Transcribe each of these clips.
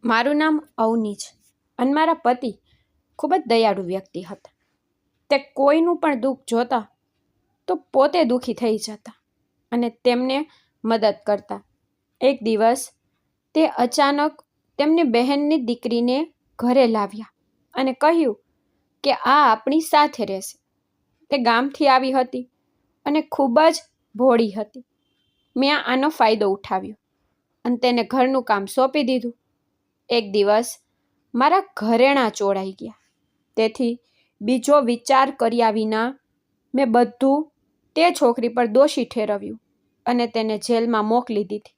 મારું નામ અવની છે અને મારા પતિ ખૂબ જ દયાળુ વ્યક્તિ હતા. તે કોઈનું પણ દુઃખ જોતા તો પોતે દુઃખી થઈ જતા અને તેમને મદદ કરતા. એક દિવસ તે અચાનક તેમની બહેનની દીકરીને ઘરે લાવ્યા અને કહ્યું કે આ આપણી સાથે રહેશે. તે ગામથી આવી હતી અને ખૂબ જ ભોળી હતી. મેં આનો ફાયદો ઉઠાવ્યો અને તેને ઘરનું કામ સોંપી દીધું. એક દિવસ મારા ઘરેણાં ચોરાઈ ગયા. તેથી બીજો વિચાર કર્યા વિના મેં બધું તે છોકરી પર દોષી ઠેરવ્યું અને તેને જેલમાં મોકલી દીધી.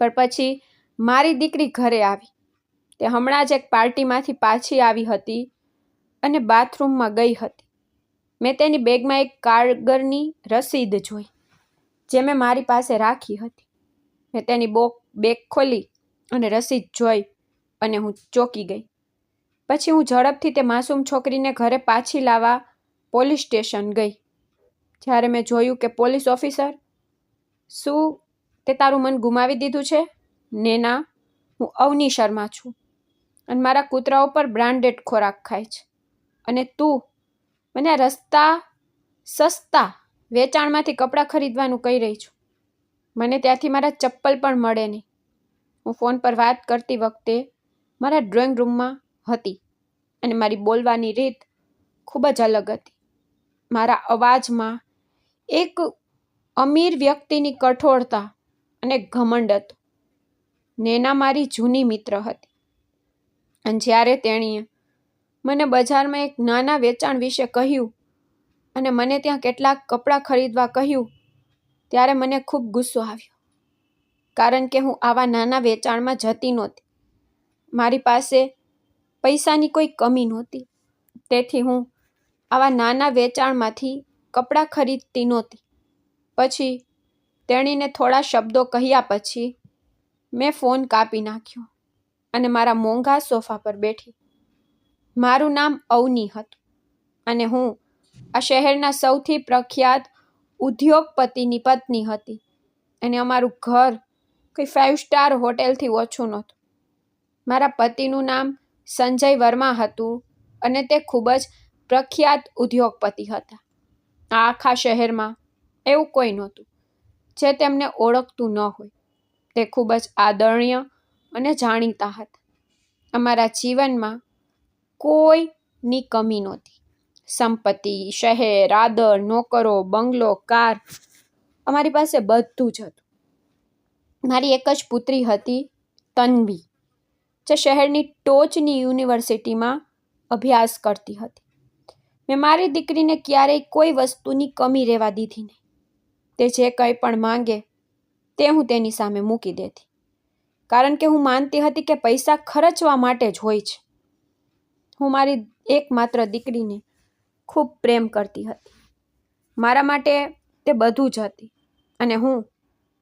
પણ પછી મારી દીકરી ઘરે આવી. તે હમણાં જ એક પાર્ટીમાંથી પાછી આવી હતી અને બાથરૂમમાં ગઈ હતી. મેં તેની બેગમાં એક કાગળની રસીદ જોઈ જે મેં મારી પાસે રાખી હતી. મેં તેની બેગ ખોલી અને રસીદ જોઈ અને હું ચોંકી ગઈ. પછી હું ઝડપથી તે માસૂમ છોકરીને ઘરે પાછી લાવવા પોલીસ સ્ટેશન ગઈ. જ્યારે મેં જોયું કે પોલીસ ઓફિસર, શું તે તારું મન ગુમાવી દીધું છે? ના, હું અવની શર્મા છું અને મારા કૂતરાઓ પર બ્રાન્ડેડ ખોરાક ખાય છે અને તું મને સસ્તા વેચાણમાંથી કપડાં ખરીદવાનું કહી રહી છું. મને ત્યાંથી મારા ચપ્પલ પણ મળે નહીં. હું ફોન પર વાત કરતી વખતે મારા ડ્રોઈંગ રૂમમાં હતી અને મારી બોલવાની રીત ખૂબ જ અલગ હતી. મારા અવાજમાં એક અમીર વ્યક્તિની કઠોરતા અને ઘમંડ હતો. નેના મારી જૂની મિત્ર હતી અને જ્યારે તેણીએ મને બજારમાં એક નાના વેચાણ વિશે કહ્યું અને મને ત્યાં કેટલાક કપડાં ખરીદવા કહ્યું, ત્યારે મને ખૂબ ગુસ્સો આવ્યો. કારણ કે હું આવા નાના વેચાણમાં જતી નહોતી. મારી પાસે પૈસાની કોઈ કમી નહોતી. તેથી હું આવા નાના વેચાણમાંથી કપડાં ખરીદતી નહોતી. પછી તેણીને થોડા શબ્દો કહ્યા પછી મેં ફોન કાપી નાખ્યો અને મારા મોંઘા સોફા પર બેઠી. મારું નામ અવની હતું અને હું આ શહેરના સૌથી પ્રખ્યાત ઉદ્યોગપતિની પત્ની હતી અને અમારું ઘર કોઈ 5 સ્ટાર હોટેલથી ઓછું નહોતું. મારા પતિનું નામ સંજય વર્મા હતું અને તે ખૂબ જ પ્રખ્યાત ઉદ્યોગપતિ હતા. આ આખા શહેરમાં એવું કોઈ નહોતું જે તેમને ઓળખતું ન હોય. તે ખૂબ જ આદરણીય અને જાણીતા હતા. અમારા જીવનમાં કોઈની કમી નહોતી. સંપત્તિ, શહેર, આદર, નોકરો, બંગલો, કાર, અમારી પાસે બધું જ હતું. મારી એક જ પુત્રી હતી, તન્વી, જે શહેરની ટોચની યુનિવર્સિટીમાં અભ્યાસ કરતી હતી. મેં મારી દીકરીને ક્યારેય કોઈ વસ્તુની કમી રહેવા દીધી નહીં. તે જે કંઈ પણ માંગે તે હું તેની સામે મૂકી દેતી. કારણ કે હું માનતી હતી કે પૈસા ખર્ચવા માટે જ હોય છે. હું મારી એકમાત્ર દીકરીને ખૂબ પ્રેમ કરતી હતી. મારા માટે તે બધું જ હતી અને હું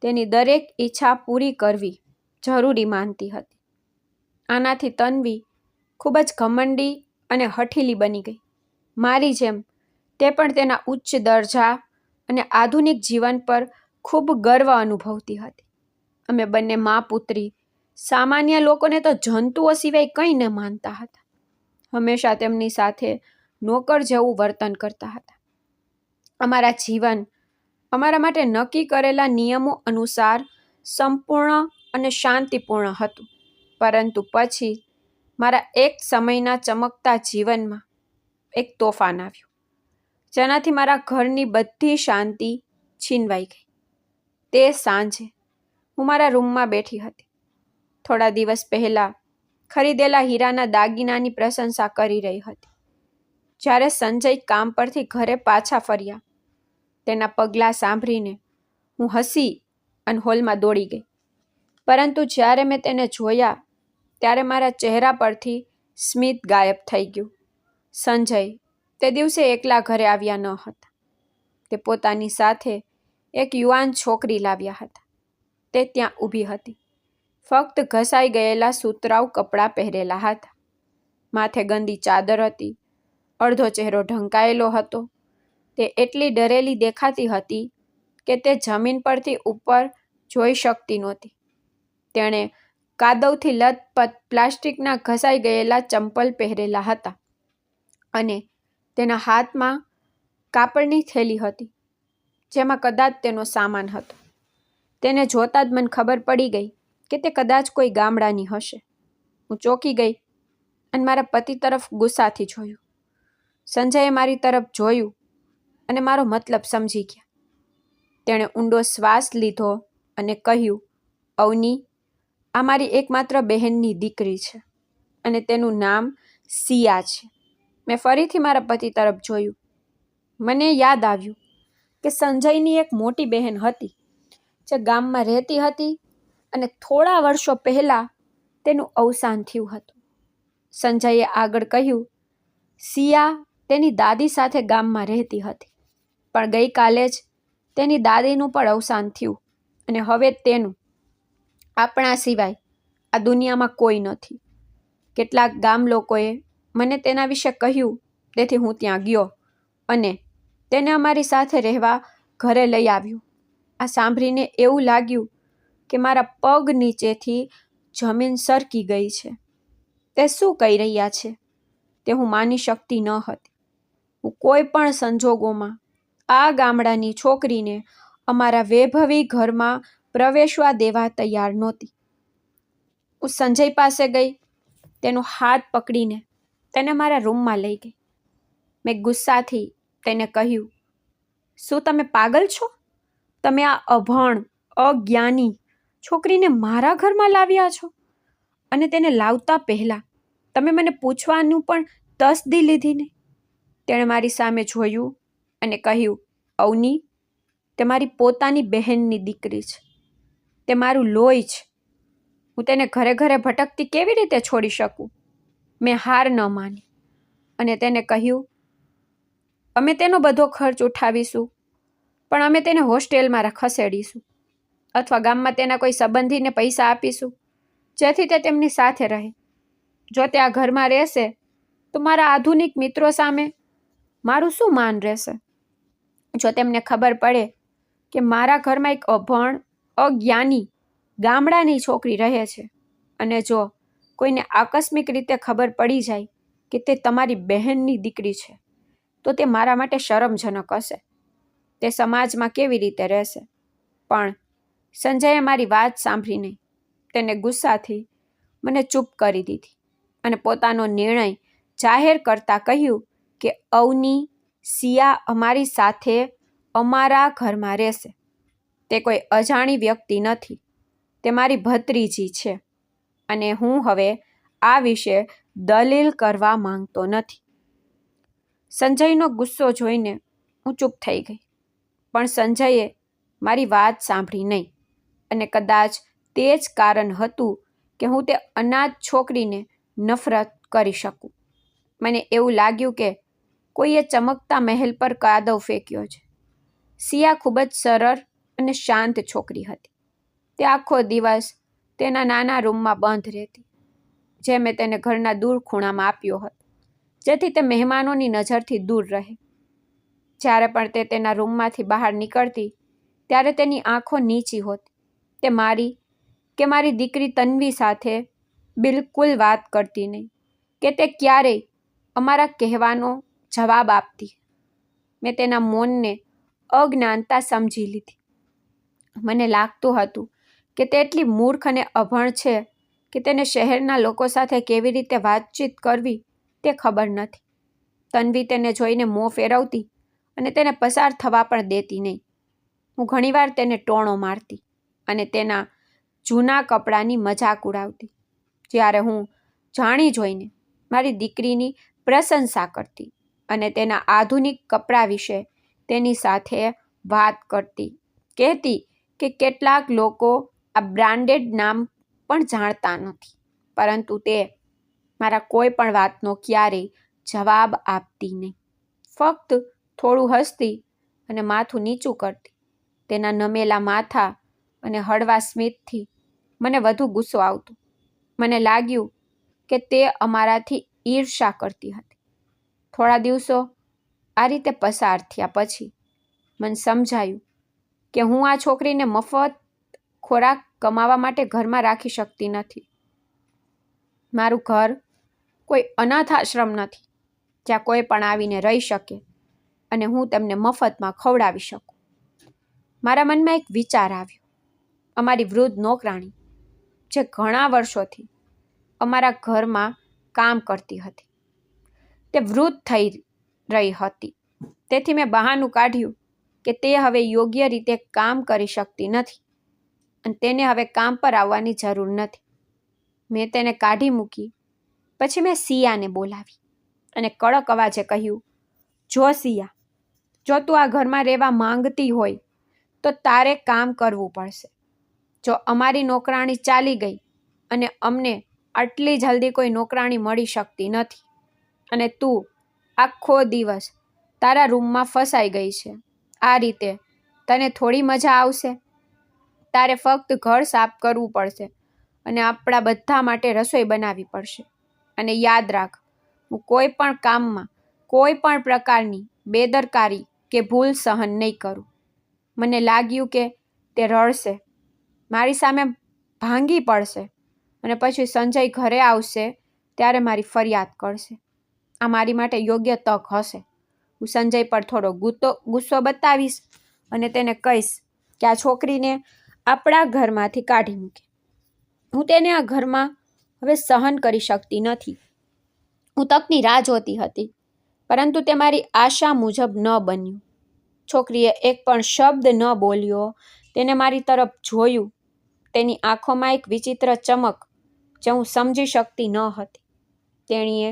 તેની દરેક ઈચ્છા પૂરી કરવી જરૂરી માનતી હતી. આનાથી તન્વી ખૂબ જ ઘમંડી અને હઠીલી બની ગઈ. મારી જેમ તે પણ તેના ઉચ્ચ દરજા અને આધુનિક જીવન પર ખૂબ ગર્વ અનુભવતી હતી. અમે બંને મા પુત્રી સામાન્ય લોકોને તો જંતુઓ સિવાય કંઈ ન માનતા હતા. હંમેશા તેમની સાથે નોકર જેવું વર્તન કરતા હતા. અમારા જીવન અમારા માટે નક્કી કરેલા નિયમો અનુસાર સંપૂર્ણ અને શાંતિપૂર્ણ હતું. પરંતુ પછી મારા એક સમયના ચમકતા જીવનમાં એક તોફાન આવ્યું, જેનાથી મારા ઘરની બધી શાંતિ છીનવાઈ ગઈ. તે સાંજે હું મારા રૂમમાં બેઠી હતી. થોડા દિવસ પહેલાં ખરીદેલા હીરાના દાગીનાની પ્રશંસા કરી રહી હતી. જ્યારે સંજય કામ પરથી ઘરે પાછા ફર્યા, તેના પગલાં સાંભળીને હું હસી અને હોલમાં દોડી ગઈ. પરંતુ જ્યારે મેં તેને જોયા ત્યારે મારા ચહેરા પરથી સ્મિત ગાયબ થઈ ગયું. સંજય તે દિવસે એકલા ઘરે આવ્યા ન હતા. તે પોતાની સાથે એક યુવાન છોકરી લાવ્યા હતા. તે ત્યાં ઊભી હતી. ફક્ત ઘસાઈ ગયેલા સુતરાઉ કપડાં પહેરેલા હતા. માથે ગંદી ચાદર હતી. અડધો ચહેરો ઢંકાયેલો હતો. તે એટલી ડરેલી દેખાતી હતી કે તે જમીન પરથી ઉપર જોઈ શકતી નહોતી. તેણે કાદવથી લથપથ પ્લાસ્ટિકના ઘસાઈ ગયેલા ચંપલ પહેરેલા હતા અને તેના હાથમાં કાપડની થેલી હતી જેમાં કદાચ તેનો સામાન હતો. તેને જોતાં જ મને ખબર પડી ગઈ કે તે કદાચ કોઈ ગામડાની હશે. હું ચોંકી ગઈ અને મારા પતિ તરફ ગુસ્સાથી જોયું. સંજયે મારી તરફ જોયું અને મારો મતલબ સમજી ગયા. તેણે ઊંડો શ્વાસ લીધો અને કહ્યું, અવની, આ મારી એકમાત્ર બહેનની દીકરી છે અને તેનું નામ સિયા છે. મેં ફરીથી મારા પતિ તરફ જોયું. મને યાદ આવ્યું કે સંજયની એક મોટી બહેન હતી જે ગામમાં રહેતી હતી અને થોડા વર્ષો પહેલાં તેનું અવસાન થયું હતું. સંજયે આગળ કહ્યું, સિયા તેની દાદી સાથે ગામમાં રહેતી હતી, પણ ગઈકાલે જ તેની દાદીનું પણ અવસાન થયું અને હવે તેનું આપણા સિવાય આ દુનિયામાં કોઈ નથી. કેટલાક ગામ લોકોએ મને તેના વિશે કહ્યું, તેથી હું ત્યાં ગયો અને તેને અમારી સાથે રહેવા ઘરે લઈ આવ્યું. આ સાંભળીને એવું લાગ્યું કે મારા પગ નીચેથી જમીન સરકી ગઈ છે. તે શું કહી રહ્યા છે તે હું માની શકતી ન હતી. હું કોઈ પણ સંજોગોમાં આ ગામડાની છોકરીને અમારા વૈભવી ઘરમાં પ્રવેશવા દેવા તૈયાર નહોતી. હું સંજય પાસે ગઈ, તેનો હાથ પકડીને તેને મારા રૂમમાં લઈ ગઈ. મેં ગુસ્સાથી તેને કહ્યું, શું તમે પાગલ છો? તમે આ અભણ, અજ્ઞાની છોકરીને મારા ઘરમાં લાવ્યા છો અને તેને લાવતા પહેલાં તમે મને પૂછવાનું પણ તસદી લીધી નહીં. તેણે મારી સામે જોયું અને કહ્યું, અવની, તે મારી પોતાની બહેનની દીકરી છે. તે મારું લોહી છે. હું તેને ઘરે ઘરે ભટકતી કેવી રીતે છોડી શકું? મેં હાર ન માની અને તેને કહ્યું, અમે તેનો બધો ખર્ચ ઉઠાવીશું, પણ અમે તેને હોસ્ટેલમાં ખસેડીશું અથવા ગામમાં તેના કોઈ સંબંધીને પૈસા આપીશું જેથી તે તેમની સાથે રહે. જો તે આ ઘરમાં રહેશે તો મારા આધુનિક મિત્રો સામે મારું શું માન રહેશે? જો તેમને ખબર પડે કે મારા ઘરમાં એક અભણ, અજ્ઞાની ગામડાની છોકરી રહે છે અને જો કોઈને આકસ્મિક રીતે ખબર પડી જાય કે તે તમારી બહેનની દીકરી છે તો તે મારા માટે શરમજનક હશે. તે સમાજમાં કેવી રીતે રહેશે? પણ સંજયે મારી વાત સાંભળી નહીં. તેને ગુસ્સાથી મને ચૂપ કરી દીધી અને પોતાનો નિર્ણય જાહેર કરતાં કહ્યું કે અવની, સિયા અમારી સાથે અમારા ઘરમાં રહેશે. તે કોઈ અજાણી વ્યક્તિ નથી. તે મારી ભત્રીજી છે અને હું હવે આ વિશે દલીલ કરવા માંગતો નથી. સંજયનો ગુસ્સો જોઈને હું ચૂપ થઈ ગઈ, પણ સંજયે મારી વાત સાંભળી નહીં અને કદાચ તે જ કારણ હતું કે હું તે અનાથ છોકરીને નફરત કરી શકું. મને એવું લાગ્યું કે કોઈએ ચમકતા મહેલ પર કાદવ ફેંક્યો છે. સિયા ખૂબ જ સરળ અને શાંત છોકરી હતી. તે આખો દિવસ તેના નાના રૂમમાં બંધ રહેતી, જે મેં તેને ઘરના દૂર ખૂણામાં આપ્યો હતો જેથી તે મહેમાનોની નજરથી દૂર રહે. જ્યારે પણ તે તેના રૂમમાંથી બહાર નીકળતી ત્યારે તેની આંખો નીચી હોતી. તે મારી દીકરી તન્વી સાથે બિલકુલ વાત કરતી નહીં કે તે ક્યારેય અમારા કહેવાનો જવાબ આપતી. મેં તેના મૌનને અજ્ઞાનતા સમજી લીધી. મને લાગતું હતું કે તે એટલી મૂર્ખ અને અભણ છે કે તેને શહેરના લોકો સાથે કેવી રીતે વાતચીત કરવી તે ખબર નથી. તન્વી તેને જોઈને મોં ફેરવતી અને તેને પસાર થવા પણ દેતી નહીં. હું ઘણીવાર તેને ટોણો મારતી અને તેના જૂના કપડાની મજાક ઉડાવતી, જ્યારે હું જાણી જોઈને મારી દીકરીની પ્રશંસા કરતી અને તેના આધુનિક કપડાં વિશે તેની સાથે વાત કરતી. કહેતી કે કેટલાક લોકો આ બ્રાન્ડેડ નામ પણ જાણતા નથી, પરંતુ તે મારા કોઈ પણ વાતનો ક્યારેય જવાબ આપતી નહીં. ફક્ત થોડું હસતી અને માથું નીચું કરતી. તેના નમેલા માથા અને હળવા સ્મિતથી મને વધુ ગુસ્સો આવતો. મને લાગ્યું કે તે અમારાથી ઈર્ષા કરતી હતી. થોડા દિવસો આ રીતે પસાર થયા પછી મને સમજાયું કે હું આ છોકરીને મફત ખોરાક કમાવા માટે ઘરમાં રાખી શકતી નથી. મારું ઘર કોઈ અનાથ આશ્રમ નથી જ્યાં કોઈ પણ આવીને રહી શકે અને હું તેમને મફતમાં ખવડાવી શકું. મારા મનમાં એક વિચાર આવ્યો. અમારી વૃદ્ધ નોકરાણી જે ઘણા વર્ષોથી અમારા ઘરમાં કામ કરતી હતી, તે વૃદ્ધ થઈ રહી હતી. તેથી મેં બહાનું કાઢ્યું કે તે હવે યોગ્ય રીતે કામ કરી શકતી નથી અને તેને હવે કામ પર આવવાની જરૂર નથી. મેં તેને કાઢી મૂકી. પછી મેં સિયાને બોલાવી અને કડક અવાજે કહ્યું, જો સિયા, જો તું આ ઘરમાં રહેવા માંગતી હોય તો તારે કામ કરવું પડશે. જો અમારી નોકરાણી ચાલી ગઈ અને અમને આટલી જલ્દી કોઈ નોકરાણી મળી શકતી નથી અને તું આખો દિવસ તારા રૂમમાં ફસાઈ ગઈ છે, આ રીતે તને થોડી મજા આવશે? તારે ફક્ત ઘર સાફ કરવું પડશે અને આપણા બધા માટે રસોઈ બનાવવી પડશે. અને યાદ રાખ, હું કોઈ પણ કામમાં કોઈ પણ પ્રકારની બેદરકારી કે ભૂલ સહન નહીં કરું. મને લાગ્યું કે તે રડશે, મારી સામે ભાંગી પડશે અને પછી સંજય ઘરે આવશે ત્યારે મારી ફરિયાદ કરશે. આ મારી માટે યોગ્ય તક હશે. હું સંજય પર થોડો ગુસ્સો બતાવીશ અને તેને કહીશ કે આ છોકરીને આપણા ઘરમાંથી કાઢી મૂકે. હું તેને આ ઘરમાં હવે સહન કરી શકતી નથી. હું તકની રાહ જોતી હતી, પરંતુ તે મારી આશા મુજબ ન બન્યું. છોકરીએ એક પણ શબ્દ ન બોલ્યો. તેને મારી તરફ જોયું. તેની આંખોમાં એક વિચિત્ર ચમક જે હું સમજી શકતી ન હતી. તેણીએ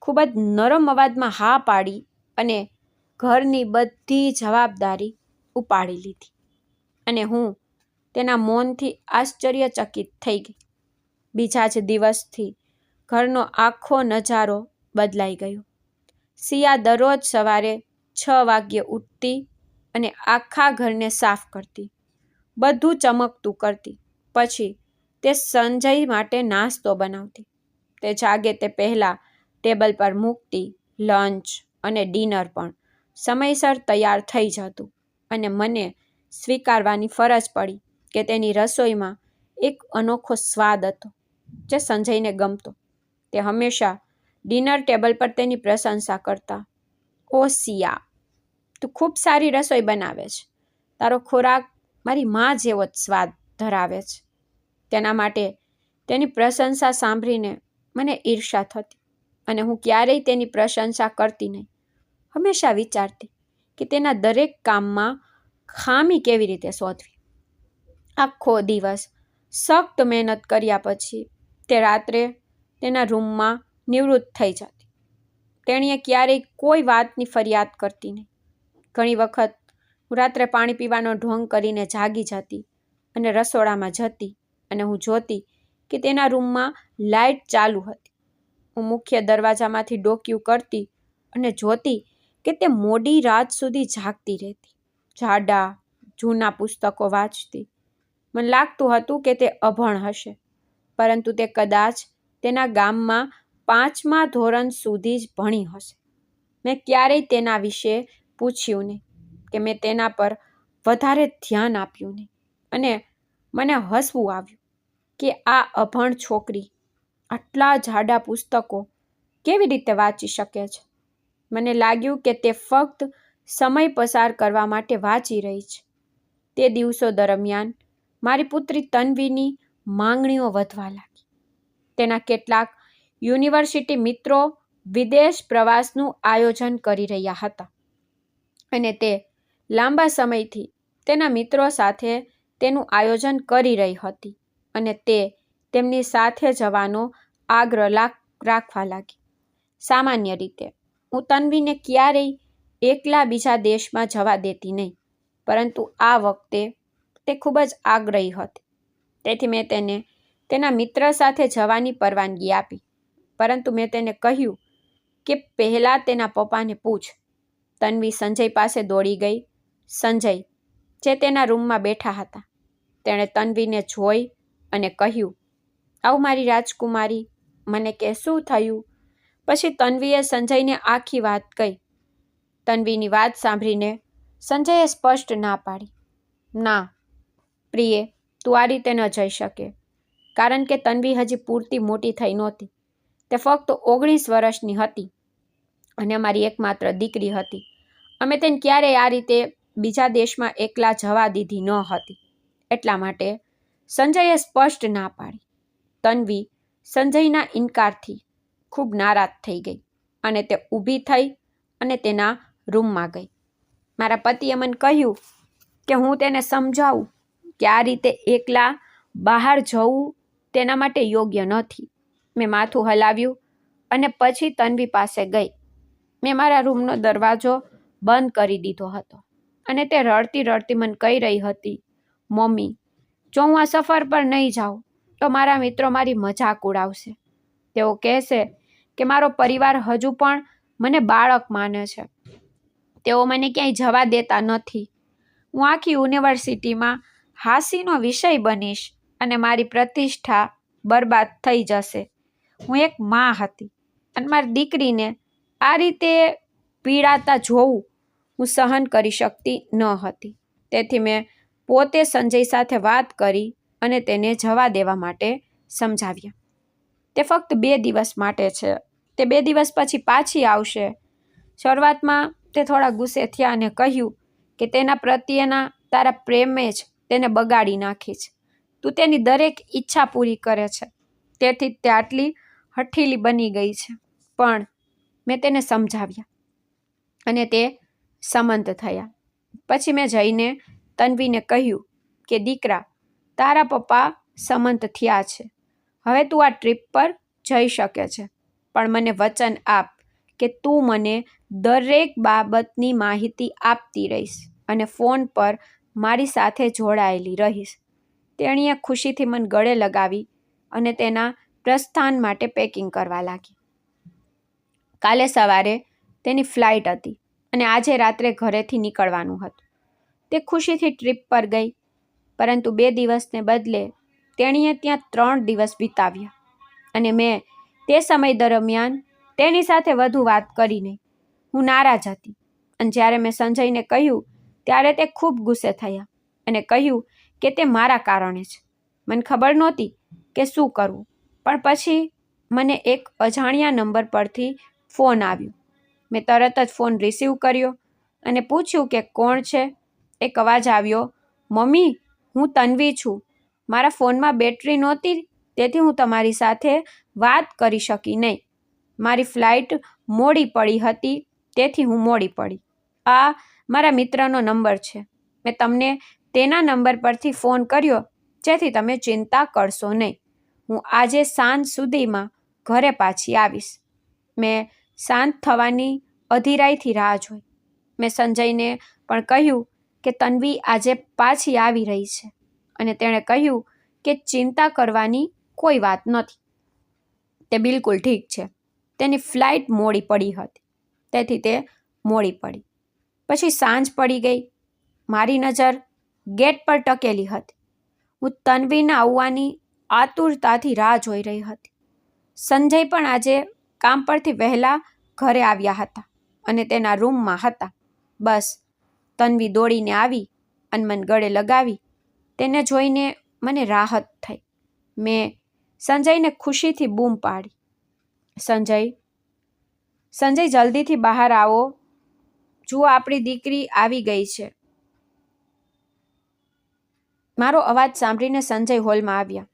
ખૂબ જ નરમ અવાજમાં હા પાડી અને ઘરની બધી જવાબદારી ઉપાડી લીધી. અને હું તેના મૌનથી આશ્ચર્યચકિત થઈ ગઈ. બીજા જ દિવસથી ઘરનો આખો નજારો બદલાઈ ગયો. સિયા દરરોજ સવારે 6 વાગ્યે ઉઠતી અને આખા ઘરને સાફ કરતી, બધું ચમકતું કરતી. પછી તે સંજય માટે નાસ્તો બનાવતી. તે જાગે તે પહેલાં ટેબલ પર મૂકતી. લંચ અને ડિનર પણ સમયસર તૈયાર થઈ જતું અને મને સ્વીકારવાની ફરજ પડી કે તેની રસોઈમાં એક અનોખો સ્વાદ હતો જે સંજયને ગમતો. તે હંમેશા ડિનર ટેબલ પર તેની પ્રશંસા કરતા. ઓ સિયા, તું ખૂબ સારી રસોઈ બનાવે છે. તારો ખોરાક મારી મા જેવો જ સ્વાદ ધરાવે છે. તેના માટે તેની પ્રશંસા સાંભળીને મને ઈર્ષા થતી અને હું ક્યારેય તેની પ્રશંસા કરતી નહીં. હંમેશા વિચારતી કે તેના દરેક કામમાં ખામી કેવી રીતે શોધવી. આખો દિવસ સખત મહેનત કર્યા પછી તે રાત્રે તેના રૂમમાં નિવૃત્ત થઈ જતી. તેણીએ ક્યારેય કોઈ વાતની ફરિયાદ કરતી નહીં. ઘણી વખત હું રાત્રે પાણી પીવાનો ઢોંગ કરીને જાગી જતી અને રસોડામાં જતી અને હું જોતી કે તેના રૂમમાં લાઇટ ચાલુ હતી. હું મુખ્ય દરવાજામાંથી ડોકિયું કરતી અને જોતી કે તે મોડી રાત સુધી જાગતી રહેતી, જાડા જૂના પુસ્તકો વાંચતી. મને લાગતું હતું કે તે અભણ હશે, પરંતુ તે કદાચ તેના ગામમાં 5મા ધોરણ સુધી જ ભણી હશે. મેં ક્યારેય તેના વિશે પૂછ્યું નહીં કે મેં તેના પર વધારે ધ્યાન આપ્યું નહીં અને મને હસવું આવ્યું કે આ અભણ છોકરી આટલા જાડા પુસ્તકો કેવી રીતે વાંચી શકે છે. મને લાગ્યું કે તે ફક્ત સમય પસાર કરવા માટે વાંચી રહી છે. તે દિવસો દરમિયાન મારી પુત્રી તન્વીની માંગણીઓ વધવા લાગી. તેના કેટલાક યુનિવર્સિટી મિત્રો વિદેશ પ્રવાસનું આયોજન કરી રહ્યા હતા અને તે લાંબા સમયથી તેના મિત્રો સાથે તેનું આયોજન કરી રહી હતી અને તે તેમની સાથે જવાનો આગ્રહ રાખવા લાગી. સામાન્ય રીતે હું તન્વીને ક્યારેય એકલા બીજા દેશમાં જવા દેતી નહીં, પરંતુ આ વખતે તે ખૂબ જ આગ્રહી હતી. તેથી મેં તેને તેના મિત્ર સાથે જવાની પરવાનગી આપી, પરંતુ મેં તેને કહ્યું કે પહેલાં તેના પપ્પાને પૂછ. તન્વી સંજય પાસે દોડી ગઈ. સંજય, જે તેના રૂમમાં બેઠા હતા, તેણે તન્વીને જોઈ અને કહ્યું, આવું મારી રાજકુમારી, મને કે શું થયું? પછી તન્વીએ સંજયને આખી વાત કહી. તન્વીની વાત સાંભળીને સંજયે સ્પષ્ટ ના પાડી. ના પ્રિયે, તું આ રીતે ન જઈ શકે. કારણ કે તન્વી હજી પૂરતી મોટી થઈ નહોતી. તે ફક્ત 19 વર્ષની હતી અને અમારી એકમાત્ર દીકરી હતી. અમે તેને ક્યારેય આ રીતે બીજા દેશમાં એકલા જવા દીધી ન હતી. એટલા માટે સંજયે સ્પષ્ટ ના પાડી. તન્વી સંજયના ઇનકારથી ખૂબ નારાજ થઈ ગઈ અને તે ઊભી થઈ અને તેના રૂમમાં ગઈ. મારા પતિએ મને કહ્યું કે હું તેને સમજાવું કે આ રીતે એકલા બહાર જવું તેના માટે યોગ્ય નથી. મેં માથું હલાવ્યું અને પછી તન્વી પાસે ગઈ. મેં મારા રૂમનો દરવાજો બંધ કરી દીધો હતો અને તે રડતી રડતી મને કહી રહી હતી, મમ્મી, જો હું આ સફર પર નહીં જાઉં તો મારા મિત્રો મારી મજાક ઉડાવશે. તેઓ કહેશે કે મારો પરિવાર હજુ પણ મને બાળક માને છે. તેઓ મને ક્યાંય જવા દેતા નથી. હું આખી યુનિવર્સિટીમાં હાંસીનો વિષય બનીશ અને મારી પ્રતિષ્ઠા બરબાદ થઈ જશે. હું એક મા હતી અને મારી દીકરીને આ રીતે પીડાતા જોવું હું સહન કરી શકતી ન હતી. તેથી મેં પોતે સંજય સાથે વાત કરી અને તેને જવા દેવા માટે સમજાવ્યા. તે ફક્ત 2 દિવસ માટે છે. તે 2 દિવસ પછી પાછી આવશે. શરૂઆતમાં તે થોડા ગુસ્સે થયા અને કહ્યું કે તેના પ્રત્યેના તારા પ્રેમે જ તેને બગાડી નાખી છે. તું તેની દરેક ઈચ્છા પૂરી કરે છે, તેથી તે આટલી હઠીલી બની ગઈ છે. પણ મેં તેને સમજાવ્યા અને તે સંમત થયા. પછી મેં જઈને તન્વીને કહ્યું કે દીકરા, તારા પપ્પા સંમત થયા છે. હવે તું આ ટ્રીપ પર જઈ શકે છે, પણ મને વચન આપ કે તું મને દરેક બાબતની માહિતી આપતી રહીશ અને ફોન પર મારી સાથે જોડાયેલી રહીશ. તેણીએ ખુશીથી મને ગળે લગાવી અને તેના પ્રસ્થાન માટે પેકિંગ કરવા લાગી. કાલે સવારે તેની ફ્લાઇટ હતી અને આજે રાત્રે ઘરેથી નીકળવાનું હતું. તે ખુશીથી ટ્રીપ પર ગઈ, પરંતુ 2 દિવસને બદલે તેણીએ ત્યાં 3 દિવસ વિતાવ્યા અને મેં તે સમય દરમિયાન તેની સાથે વધુ વાત કરી નહીં. હું નારાજ હતી અને જ્યારે મેં સંજયને કહ્યું ત્યારે તે ખૂબ ગુસ્સે થયા અને કહ્યું કે તે મારા કારણે છે. મને ખબર નહોતી કે શું કરવું, પણ પછી મને એક અજાણ્યા નંબર પરથી ફોન આવ્યો. મેં તરત જ ફોન રિસીવ કર્યો અને પૂછ્યું કે કોણ છે. એક અવાજ આવ્યો, મમ્મી, હું તન્વી છું. મારા ફોનમાં બેટરી નહોતી, તેથી હું તમારી સાથે વાત કરી શકી નહીં. મારી ફ્લાઇટ મોડી પડી હતી, તેથી હું મોડી પડી. આ મારા મિત્રનો નંબર છે. મેં તમને તેના નંબર પરથી ફોન કર્યો જેથી તમે ચિંતા કરશો નહીં. હું આજે સાંજ સુધીમાં ઘરે પાછી આવીશ. મેં શાંત થવાની અધીરાઈથી રાહ જોઈ. મેં સંજયને પણ કહ્યું કે તન્વી આજે પાછી આવી રહી છે અને તેણે કહ્યું કે ચિંતા કરવાની કોઈ વાત નથી. તે બિલકુલ ઠીક છે. તેની ફ્લાઇટ મોડી પડી હતી, તેથી તે મોડી પડી. પછી સાંજ પડી ગઈ. મારી નજર ગેટ પર ટકેલી હતી. હું તન્વીના આવવાની આતુરતાથી રાહ જોઈ રહી હતી. સંજય પણ આજે કામ પરથી વહેલા ઘરે આવ્યા હતા અને તેના રૂમમાં હતા. બસ તન્વી દોડીને આવી અને મને ગળે લગાવી. તેને જોઈને મને રાહત થઈ. મેં સંજયને ખુશીથી બૂમ પાડી, સંજય, જલ્દીથી બહાર આવો. જુઓ, આપણી દીકરી આવી ગઈ છે. મારો અવાજ સાંભળીને સંજય હોલમાં આવ્યા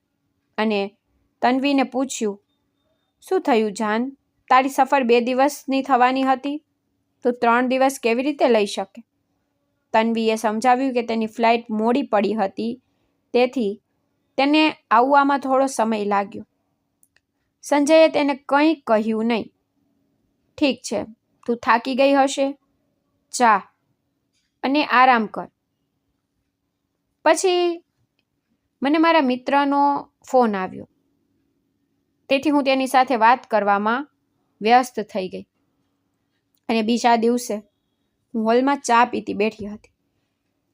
અને તન્વીને પૂછ્યું, શું થયું જાન? તારી સફર 2 દિવસની થવાની હતી, તું 3 દિવસ કેવી રીતે લઈ શકે? તન્વીએ સમજાવ્યું કે તેની ફ્લાઇટ મોડી પડી હતી, તેથી તેને આવવામાં થોડો સમય લાગ્યો. સંજયે તેને કંઈ કહ્યું નહીં. ઠીક છે, તું થાકી ગઈ હશે, જા અને આરામ કર. પછી મને મારા મિત્રનો ફોન આવ્યો, તેથી હું તેની સાથે વાત કરવામાં વ્યસ્ત થઈ ગઈ અને બીજા દિવસે હું હોલમાં ચા પીતી બેઠી હતી.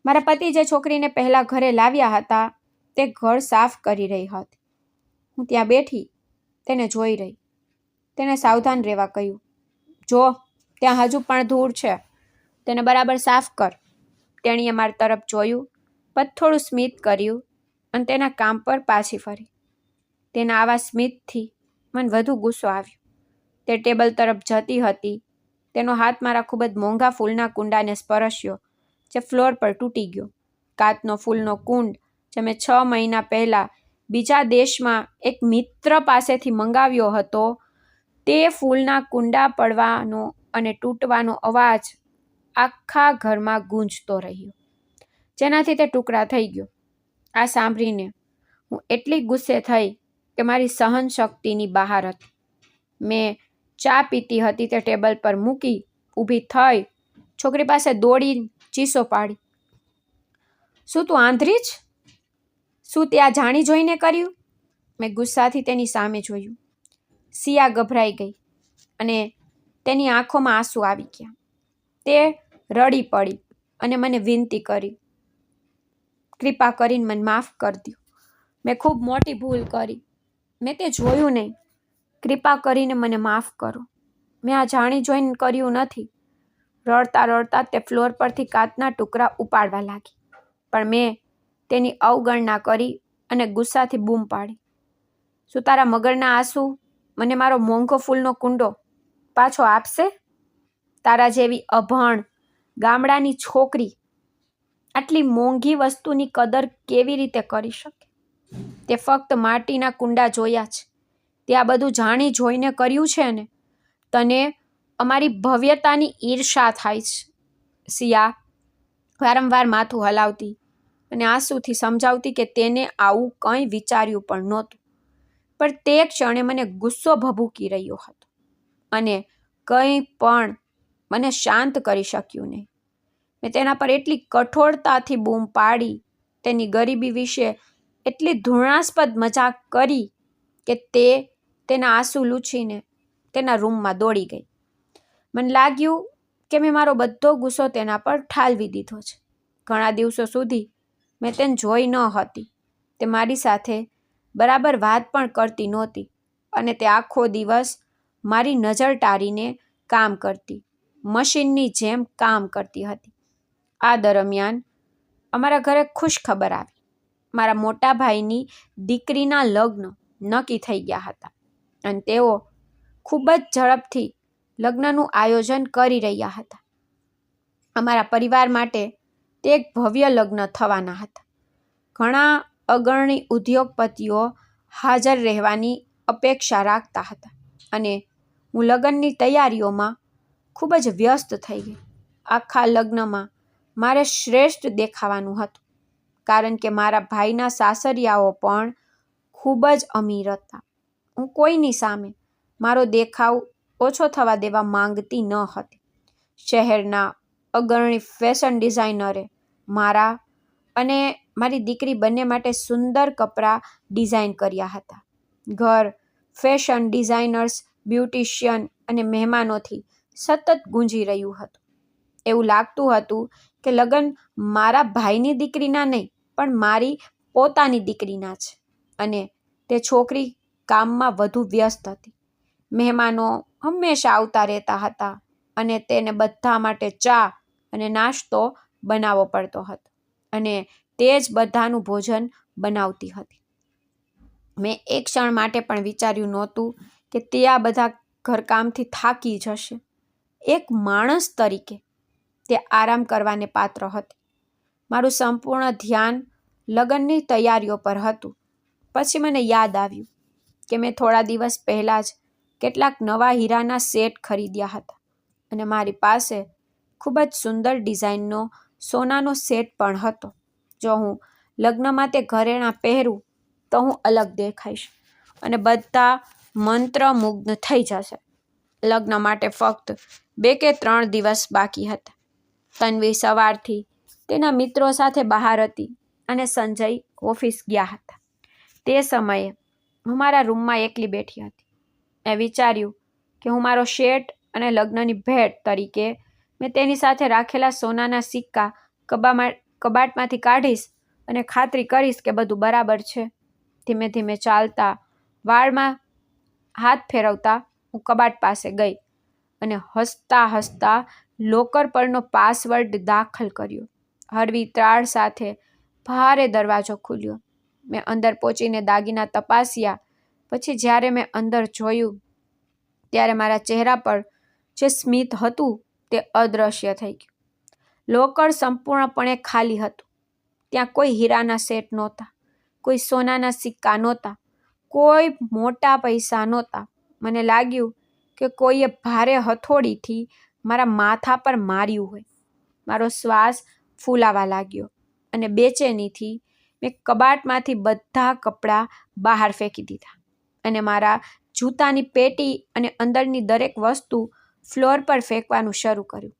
મારા પતિ જે છોકરીને પહેલાં ઘરે લાવ્યા હતા તે ઘર સાફ કરી રહી હતી. હું ત્યાં બેઠી તેને જોઈ રહી. તેને સાવધાન રહેવા કહ્યું. જો, ત્યાં હજુ પણ ધૂળ છે, તેને બરાબર સાફ કર. તેણીએ મારી તરફ જોયું, પછી થોડું સ્મિત કર્યું અને તેના કામ પર પાછી ફરી. તેના આવા સ્મિતથી મને વધુ ગુસ્સો આવ્યો. તે ટેબલ તરફ જતી હતી. તેનો હાથ મારા ખૂબ જ મોંઘા ફૂલના કુંડાને સ્પર્શ્યો, જે ફ્લોર પર તૂટી ગયો. કાચનો ફૂલનો કુંડ જે મેં 6 મહિના પહેલાં બીજા દેશમાં એક મિત્ર પાસેથી મંગાવ્યો હતો, તે ફૂલના કુંડા પડવાનો અને તૂટવાનો અવાજ આખા ઘરમાં ગૂંજતો રહ્યો, જેનાથી તે ટુકડા થઈ ગયો. આ સાંભળીને હું એટલી ગુસ્સે થઈ કે મારી સહન શક્તિની બહાર હતી. મેં ચા પીતી હતી તે ટેબલ પર મૂકી ઊભી થઈ છોકરી પાસે દોડી ચીસો પાડી, શું તું આંધળી જ? શું તે આ જાણી જોઈને કર્યું? મેં ગુસ્સાથી તેની સામે જોયું. સિયા ગભરાઈ ગઈ અને તેની આંખોમાં આંસુ આવી ગયા. તે રડી પડી અને મને વિનંતી કરી, કૃપા કરીને મને માફ કરી દો. મેં ખૂબ મોટી ભૂલ કરી. મેં તે જોયું નહીં. કૃપા કરીને મને માફ કરો. મેં આ જાણી જોઈને કર્યું નથી. રડતા રડતા તે ફ્લોર પરથી કાચના ટુકડા ઉપાડવા લાગી, પણ મેં તેની અવગણના કરી અને ગુસ્સાથી બૂમ પાડી, શું તારા મગરના આંસુ મને મારો મોંઘો ફૂલનો કુંડો પાછો આપશે? તારા જેવી અભણ ગામડાની છોકરી આટલી મોંઘી વસ્તુની કદર કેવી રીતે કરી શકે? તે ફક્ત માટીના કુંડા જોયા છે. તે આ બધું જાણી જોઈને કર્યું છે ને? તને અમારી ભવ્યતાની ઈર્ષા થાય છે. સિયા વારંવાર માથું હલાવતી અને આંસુથી સમજાવતી કે તેને આવું કંઈ વિચાર્યું પણ નહોતું, પણ તે ક્ષણે મને ગુસ્સો ભભૂકી રહ્યો હતો અને કંઈ પણ મને શાંત કરી શક્યું નહીં. મેં તેના પર એટલી કઠોરતાથી બૂમ પાડી, તેની ગરીબી વિશે એટલી ધૃણાસ્પદ મજાક કરી કે તે તેના આંસુ લૂછીને તેના રૂમમાં દોડી ગઈ. મને લાગ્યું કે મેં મારો બધો ગુસ્સો તેના પર ઠાલવી દીધો છે. ઘણા દિવસો સુધી મેં તેને જોઈ ન હતી. તે મારી સાથે બરાબર વાત પણ કરતી નહોતી અને તે આખો દિવસ મારી નજર ટાળીને કામ કરતી, મશીનની જેમ કામ કરતી હતી. આ દરમિયાન અમારા ઘરે ખુશ ખબર આવી. મારા મોટા ભાઈની દીકરીના લગ્ન નક્કી થઈ ગયા હતા અને તેઓ ખૂબ જ ઝડપથી લગ્નનું આયોજન કરી રહ્યા હતા. અમારા પરિવાર માટે તે એક ભવ્ય લગ્ન થવાના હતા. ઘણા અગ્રણી ઉદ્યોગપતિઓ હાજર રહેવાની અપેક્ષા રાખતા હતા અને હું લગ્નની તૈયારીઓમાં ખૂબ જ વ્યસ્ત થઈ ગઈ. આખા લગ્નમાં મારે શ્રેષ્ઠ દેખાવાનું હતું, કારણ કે મારા ભાઈના સાસરિયાઓ પણ ખૂબ જ અમીર હતા. હું કોઈની સામે મારો દેખાવ ઓછો થવા દેવા માંગતી ન હતી. શહેરના અગ્રણી ફેશન ડિઝાઇનરે મારા અને મારી દીકરી બંને માટે સુંદર કપડાં ડિઝાઇન કર્યા હતા. ઘર ફેશન ડિઝાઇનર્સ, બ્યુટિશિયન અને મહેમાનોથી સતત ગુંજી રહ્યું હતું. એવું લાગતું હતું કે લગ્ન મારા ભાઈની દીકરીના નહીં, પણ મારી પોતાની દીકરીના છે. અને તે છોકરી કામમાં વધુ વ્યસ્ત હતી. મહેમાનો હંમેશા આવતા રહેતા હતા અને તેને બધા માટે ચા અને નાસ્તો બનાવવો પડતો હતો અને તે જ બધાનું ભોજન બનાવતી હતી. મેં એક ક્ષણ માટે પણ વિચાર્યું નહોતું કે તે આ બધા ઘરકામથી થાકી જશે. એક માણસ તરીકે તે આરામ કરવાને પાત્ર હતી. મારું સંપૂર્ણ ધ્યાન લગ્નની તૈયારીઓ પર હતું. પછી મને યાદ આવ્યું કે મેં થોડા દિવસ પહેલાં જ કેટલાક નવા હીરાના સેટ ખરીદ્યા હતા અને મારી પાસે ખૂબ જ સુંદર ડિઝાઇનનો સોનાનો સેટ પણ હતો. જો હું લગ્નમાં તે ઘરેણાં પહેરું તો હું અલગ દેખાઈશ અને બધા મંત્રમુગ્ધ થઈ જશે. લગ્ન માટે ફક્ત 2 કે 3 દિવસ બાકી હતા. તન્વી સવારથી તેના મિત્રો સાથે બહાર હતી અને સંજય ઓફિસ ગયા હતા. તે સમયે હું મારા રૂમમાં એકલી બેઠી હતી. મેં વિચાર્યું કે હું મારો શેટ અને લગ્નની ભેટ તરીકે મેં તેની સાથે રાખેલા સોનાના સિક્કા કબાટમાંથી કાઢીશ અને ખાતરી કરીશ કે બધું બરાબર છે. ધીમે ધીમે ચાલતા, વાળમાં હાથ ફેરવતા હું કબાટ પાસે ગઈ અને હસતા હસતા લોકર પરનો પાસવર્ડ દાખલ કર્યો. હળવી ત્રાળ સાથે ભારે દરવાજો ખુલ્યો. મેં અંદર પહોંચીને દાગીના તપાસ્યા પછી જ્યારે મેં અંદર જોયું ત્યારે મારા ચહેરા પર જે સ્મિત હતું તે અદૃશ્ય થઈ ગયું. લોકર સંપૂર્ણપણે ખાલી હતું. ત્યાં કોઈ હીરાના સેટ નહોતા, કોઈ સોનાના સિક્કા નહોતા, કોઈ મોટા પૈસા નહોતા. મને લાગ્યું કે કોઈએ ભારે હથોડીથી મારા માથા પર માર્યું હોય. મારો શ્વાસ ફૂલાવા લાગ્યો અને બેચેનીથી મેં કબાટમાંથી બધા કપડાં બહાર ફેંકી દીધા અને મારા જૂતાની પેટી અને અંદરની દરેક વસ્તુ ફ્લોર પર ફેંકવાનું શરૂ કર્યું.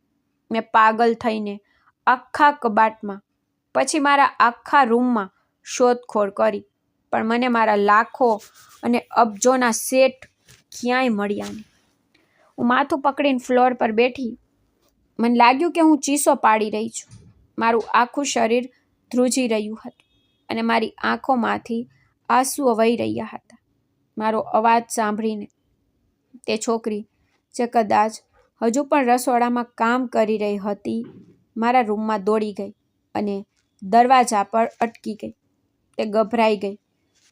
મેં પાગલ થઈને આખા કબાટમાં, પછી મારા આખા રૂમમાં શોધખોળ કરી, પણ મને મારા લાખો અને અબજોના સેટ ક્યાંય મળ્યા નહીં. હું માથું પકડીને ફ્લોર પર બેઠી. મને લાગ્યું કે હું ચીસો પાડી રહી છું. મારું આખું શરીર ધ્રુજી રહ્યું હતું અને મારી આંખોમાંથી આંસુઓ વહી રહ્યા હતા. મારો અવાજ સાંભળીને તે છોકરી જે કદાચ હજુ પણ રસોડામાં કામ કરી રહી હતી મારા રૂમમાં દોડી ગઈ અને દરવાજા પર અટકી ગઈ. તે ગભરાઈ ગઈ.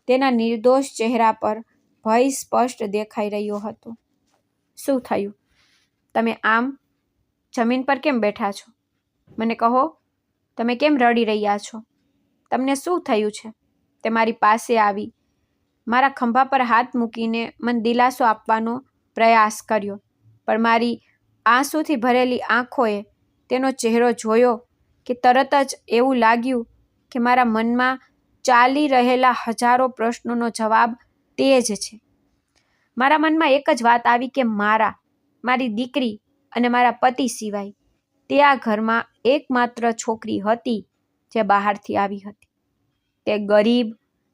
તેના નિર્દોષ ચહેરા પર ભય સ્પષ્ટ દેખાઈ રહ્યો હતો. શું થયું? તમે આમ જમીન પર કેમ બેઠા છો? મને કહો, તમે કેમ રડી રહ્યા છો? તમને શું થયું છે? તે મારી પાસે આવી મારા ખંભા પર હાથ મૂકીને મને દિલાસો આપવાનો પ્રયાસ કર્યો, પણ મારી આંસુથી ભરેલી આંખોએ તેનો ચહેરો જોયો કે તરત જ એવું લાગ્યું કે મારા મનમાં ચાલી રહેલા હજારો પ્રશ્નોનો જવાબ તે જ છે. મારા મનમાં એક જ વાત આવી કે મારી દીકરી અને મારા પતિ સિવાય તે આ ઘરમાં એકમાત્ર છોકરી હતી જે બહારથી આવી હતી. તે ગરીબ,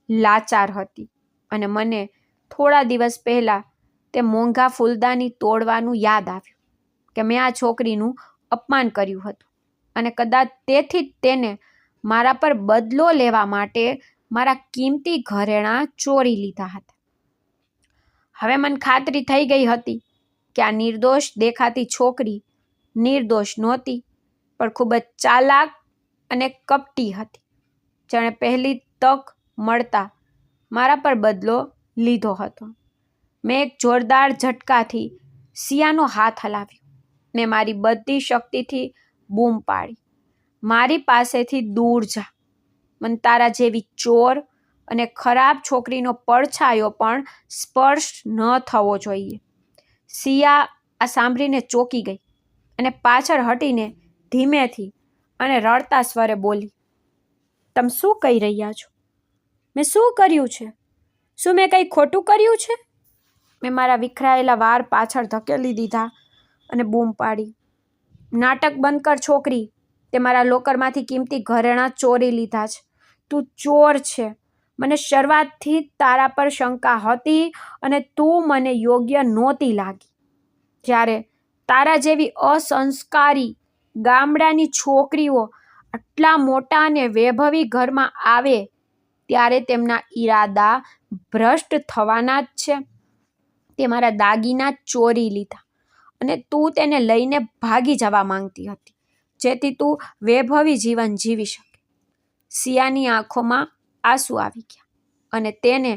લાચાર હતી અને મને થોડા દિવસ પહેલાં તે મોંઘા ફૂલદાની તોડવાનું યાદ આવ્યું કે મેં આ છોકરીનું અપમાન કર્યું હતું અને કદાચ તેથી જ તેને મારા પર બદલો લેવા માટે મારા કિંમતી ઘરેણાં ચોરી લીધા હતા. હવે મને ખાતરી થઈ ગઈ હતી કે આ નિર્દોષ દેખાતી છોકરી નિર્દોષ નહોતી, પણ ખૂબ જ ચાલાક અને કપટી હતી, જેણે પહેલી તક મળતા મારા પર બદલો લીધો હતો. મેં એક જોરદાર ઝટકાથી સિયાનો હાથ હલાવ્યો. મેં મારી બધી શક્તિથી બૂમ પાડી, મારી પાસેથી દૂર જા. મને તારા જેવી ચોર અને ખરાબ છોકરીનો પડછાયો પણ સ્પર્શ ન થવો જોઈએ. સિયા આ સાંભળીને ચોંકી ગઈ અને પાછળ હટીને ધીમેથી અને રડતા સ્વરે બોલી, તમે શું કહી રહ્યા છો? મેં શું કર્યું છે? શું મેં કંઈ ખોટું કર્યું છે? મેં મારા વિખરાયેલા વાળ પાછળ ધકેલી દીધા અને બૂમ પાડી, નાટક બંધ કર છોકરી. તે મારા લોકરમાંથી કિંમતી ઘરેણાં ચોરી લીધા છે. તું ચોર છે. મને શરૂઆતથી જ તારા પર શંકા હતી અને તું મને યોગ્ય નહોતી લાગી. જ્યારે તારા જેવી અસંસ્કારી ગામડાની છોકરીઓ આટલા મોટા અને વૈભવી ઘરમાં આવે ત્યારે તેમના ઈરાદા ભ્રષ્ટ થવાના જ છે. તે મારા દાગીના ચોરી લીધા અને તું તેને લઈને ભાગી જવા માંગતી હતી જેથી તું વૈભવી જીવન જીવી શકે. સિયાની આંખોમાં આંસુ આવી ગયા અને તેને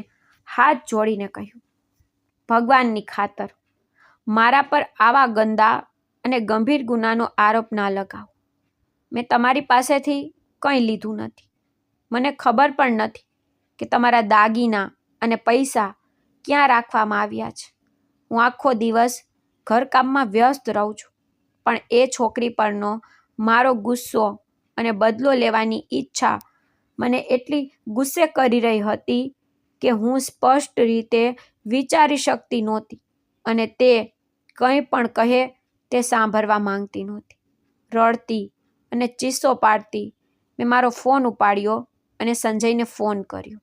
હાથ જોડીને કહ્યું, ભગવાનની ખાતર મારા પર આવા ગંદા અને ગંભીર ગુનાનો આરોપ ના લગાવો. મેં તમારી પાસેથી કંઈ લીધું નથી. મને ખબર પણ નથી કે તમારા દાગીના અને પૈસા ક્યાં રાખવામાં આવ્યા છે. હું આખો દિવસ ઘરકામમાં વ્યસ્ત રહું છું, પણ એ છોકરી પરનો મારો ગુસ્સો અને બદલો લેવાની ઈચ્છા મને એટલી ગુસ્સે કરી રહી હતી કે હું સ્પષ્ટ રીતે વિચારી શકતી નહોતી અને તે કંઈ પણ કહે તે સાંભળવા માંગતી નહોતી. રડતી અને ચીસો પાડતી મેં મારો ફોન ઉપાડ્યો અને સંજયને ફોન કર્યો.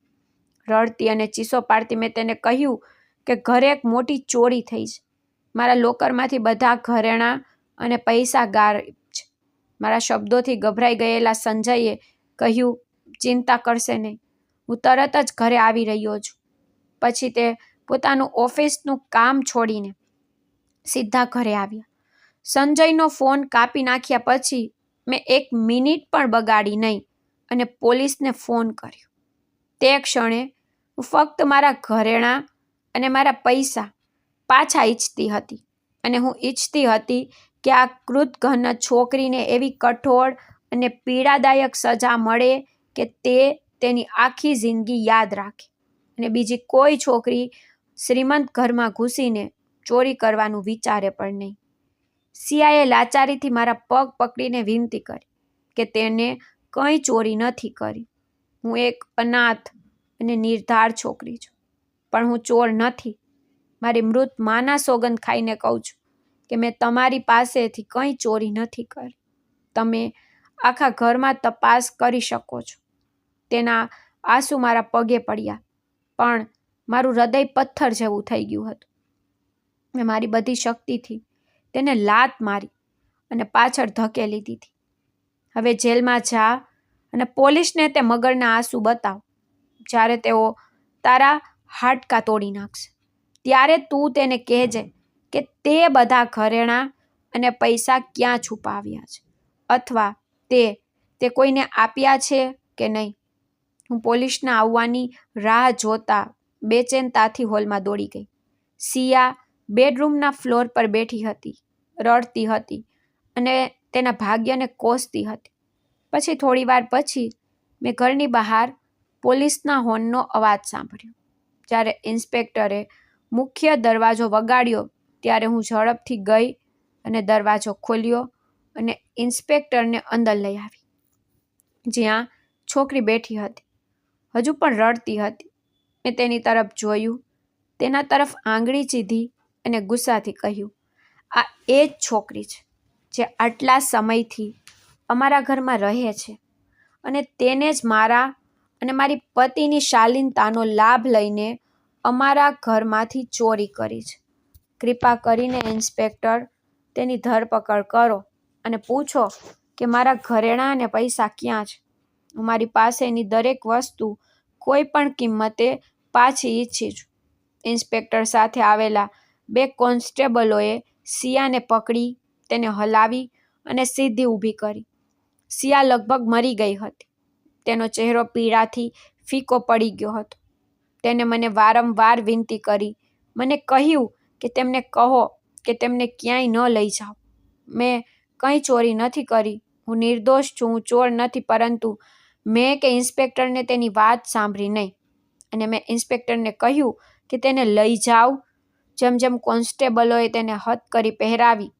રડતી અને ચીસો પાડતી મેં તેને કહ્યું કે ઘરે એક મોટી ચોરી થઈ છે. મારા લોકરમાંથી બધા ઘરેણાં અને પૈસા ગાયબ છે. મારા શબ્દોથી ગભરાઈ ગયેલા સંજયે કહ્યું, ચિંતા કરશે નહીં, હું તરત જ ઘરે આવી રહ્યો છું. પછી તે પોતાનું ઓફિસનું કામ છોડીને સીધા ઘરે આવ્યા. સંજયનો ફોન કાપી નાખ્યા પછી મેં 1 મિનિટ પણ બગાડી નહીં અને પોલીસને ફોન કર્યો. તે ક્ષણે હું ફક્ત મારા ઘરેણાં અને મારા પૈસા પાછા ઈચ્છતી હતી. અને હું ઈચ્છતી હતી કે આ કૃતઘ્ન છોકરીને એવી કઠોળ અને પીડાદાયક સજા મળે કે તે તેની આખી જિંદગી યાદ રાખે અને બીજી કોઈ છોકરી શ્રીમંત ઘરમાં ઘૂસીને ચોરી કરવાનું વિચારે પણ નહીં. સિયાએ લાચારીથી મારા પગ પકડીને વિનંતી કરી કે તેને કંઈ ચોરી નથી કરી. હું એક અનાથ અને નિર્ધાર છોકરી છું, પણ હું ચોર નથી. મારી મૃત માના સોગંદ ખાઈને કહું છું કે મેં તમારી પાસેથી કંઈ ચોરી નથી કરી. તમે આખા ઘરમાં તપાસ કરી શકો છો. તેના આંસુ મારા પગે પડ્યા, પણ મારું હૃદય પથ્થર જેવું થઈ ગયું હતું. મેં મારી બધી શક્તિથી તેને લાત મારી અને પાછળ ધકેલી દીધી. હવે જેલમાં જા અને પોલીસને તે મગરના આંસુ બતાવ. જ્યારે તેઓ તારા હાડકાં તોડી નાખશે, ત્યારે તું તેને કહેજે કે તે બધા ઘરેણાં અને પૈસા ક્યાં છુપાવ્યા છે, અથવા તે કોઈને આપ્યા છે કે નહીં. હું પોલીસના આવવાની રાહ જોતા બેચેનતાથી હોલમાં દોડી ગઈ. સિયા બેડરૂમના ફ્લોર પર બેઠી હતી, રડતી હતી અને તેના ભાગ્યને કોસતી હતી. પછી થોડીવાર પછી મેં ઘરની બહાર પોલીસના હોર્નનો અવાજ સાંભળ્યો. જ્યારે ઇન્સ્પેક્ટરે મુખ્ય દરવાજો વગાડ્યો ત્યારે હું ઝડપથી ગઈ અને દરવાજો ખોલ્યો અને ઇન્સ્પેક્ટરને અંદર લઈ આવી, જ્યાં છોકરી બેઠી હતી, હજુ પણ રડતી હતી. મેં તેની તરફ જોયું, તેના તરફ આંગળી ચીધી અને ગુસ્સાથી કહ્યું, આ એ જ છોકરી છે જે આટલા સમયથી અમારા ઘરમાં રહે છે અને તેને જ મારા અને મારી પતિની શાલીનતાનો લાભ લઈને અમારા ઘરમાંથી ચોરી કરી છે. કૃપા કરીને ઇન્સ્પેક્ટર તેની ધરપકડ કરો અને પૂછો કે મારા ઘરેણાં અને પૈસા ક્યાં છે. હું મારી પાસેની દરેક વસ્તુ કોઈ પણ કિંમતે પાછી ઈચ્છી છું. ઇન્સ્પેક્ટર સાથે આવેલા 2 કોન્સ્ટેબલોએ સિયાને પકડી તેને હલાવી અને સીધી ઊભી કરી. સિયા લગભગ મરી ગઈ હતી. તેનો ચહેરો પીડાથી ફીકો પડી ગયો હતો. તેને મને વારંવાર વિનંતી કરી, મને કહ્યું કે તેમને કહો કે તેમને ક્યાંય ન લઈ જાઓ. મેં કંઈ ચોરી નથી કરી, હું નિર્દોષ છું, હું ચોર નથી. પરંતુ મેં કે ઇન્સ્પેક્ટરને તેની વાત સાંભળી નહીં અને મેં ઇન્સ્પેક્ટરને કહ્યું કે તેને લઈ જાઓ. જેમ જેમ કોન્સ્ટેબલોએ તેને હથકડી પહેરાવી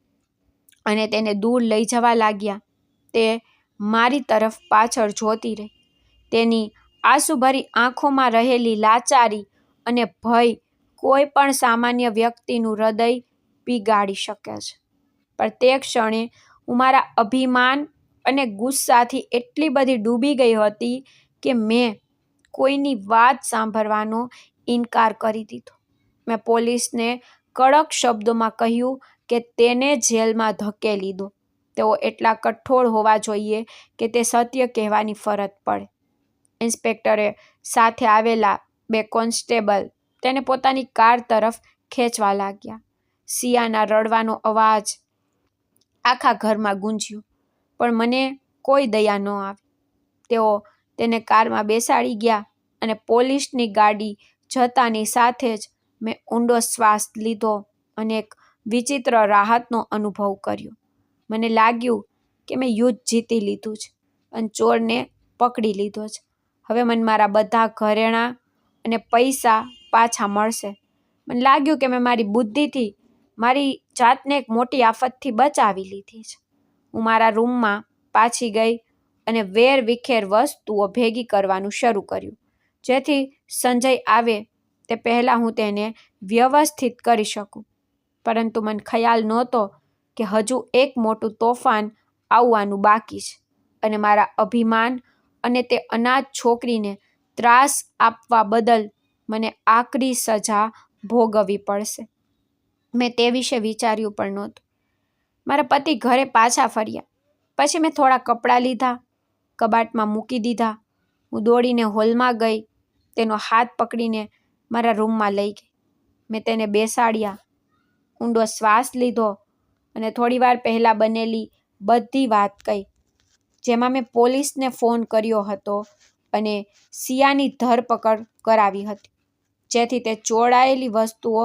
અને તેને દૂર લઈ જવા લાગ્યા, તે મારી તરફ પાછળ જોતી રહી. તેની આંસુભરી આંખોમાં રહેલી લાચારી અને ભય કોઈ પણ સામાન્ય વ્યક્તિનું હૃદય પીગાળી શકે છે. પણ તે ક્ષણે હું મારા અભિમાન અને ગુસ્સાથી એટલી બધી ડૂબી ગઈ હતી કે મેં કોઈની વાત સાંભળવાનો ઇનકાર કરી દીધો. મેં પોલીસને કડક શબ્દોમાં કહ્યું કે તેને જેલમાં ધકેલી દો. તેઓ એટલા કઠોળ હોવા જોઈએ કે તે સત્ય કહેવાની ફરજ પડે. ઇન્સ્પેક્ટરે સાથે આવેલા 2 કોન્સ્ટેબલ તેને પોતાની કાર તરફ ખેંચવા લાગ્યા. સિયાના રડવાનો અવાજ આખા ઘરમાં ગૂંજ્યો, પણ મને કોઈ દયા ન આવી. તેઓ તેને કારમાં બેસાડી ગયા અને પોલીસની ગાડી જતાની સાથે જ મેં ઊંડો શ્વાસ લીધો અને એક વિચિત્ર રાહતનો અનુભવ કર્યો. મને લાગ્યું કે મેં યુદ્ધ જીતી લીધું છે અને ચોરને પકડી લીધો છે. હવે મને મારા બધા ઘરેણાં અને પૈસા પાછા મળશે. મને લાગ્યું કે મેં મારી બુદ્ધિથી મારી જાતને એક મોટી આફતથી બચાવી લીધી છે. હું મારા રૂમમાં પાછી ગઈ અને વેરવિખેર વસ્તુઓ ભેગી કરવાનું શરૂ કર્યું, જેથી સંજય આવે તે પહેલાં હું તેને વ્યવસ્થિત કરી શકું. પરંતુ મને ખ્યાલ નહોતો કે હજુ એક મોટું તોફાન આવવાનું બાકી છે અને મારા અભિમાન અને તે અનાથ છોકરીને ત્રાસ આપવા બદલ મને આકરી સજા ભોગવવી પડશે. મેં તે વિશે વિચાર્યું પણ નહોતું. મારા પતિ ઘરે પાછા ફર્યા પછી મેં થોડા કપડાં લીધા, કબાટમાં મૂકી દીધા. હું દોડીને હોલમાં ગઈ, તેનો હાથ પકડીને મારા રૂમમાં લઈ ગઈ. મેં તેને બેસાડ્યા, ઊંડો શ્વાસ લીધો અને થોડીવાર પહેલાં બનેલી બધી વાત કહી, જેમાં મેં પોલીસને ફોન કર્યો હતો અને સિયાની ધરપકડ કરાવી હતી. જેથી તે ચોરાયેલી વસ્તુઓ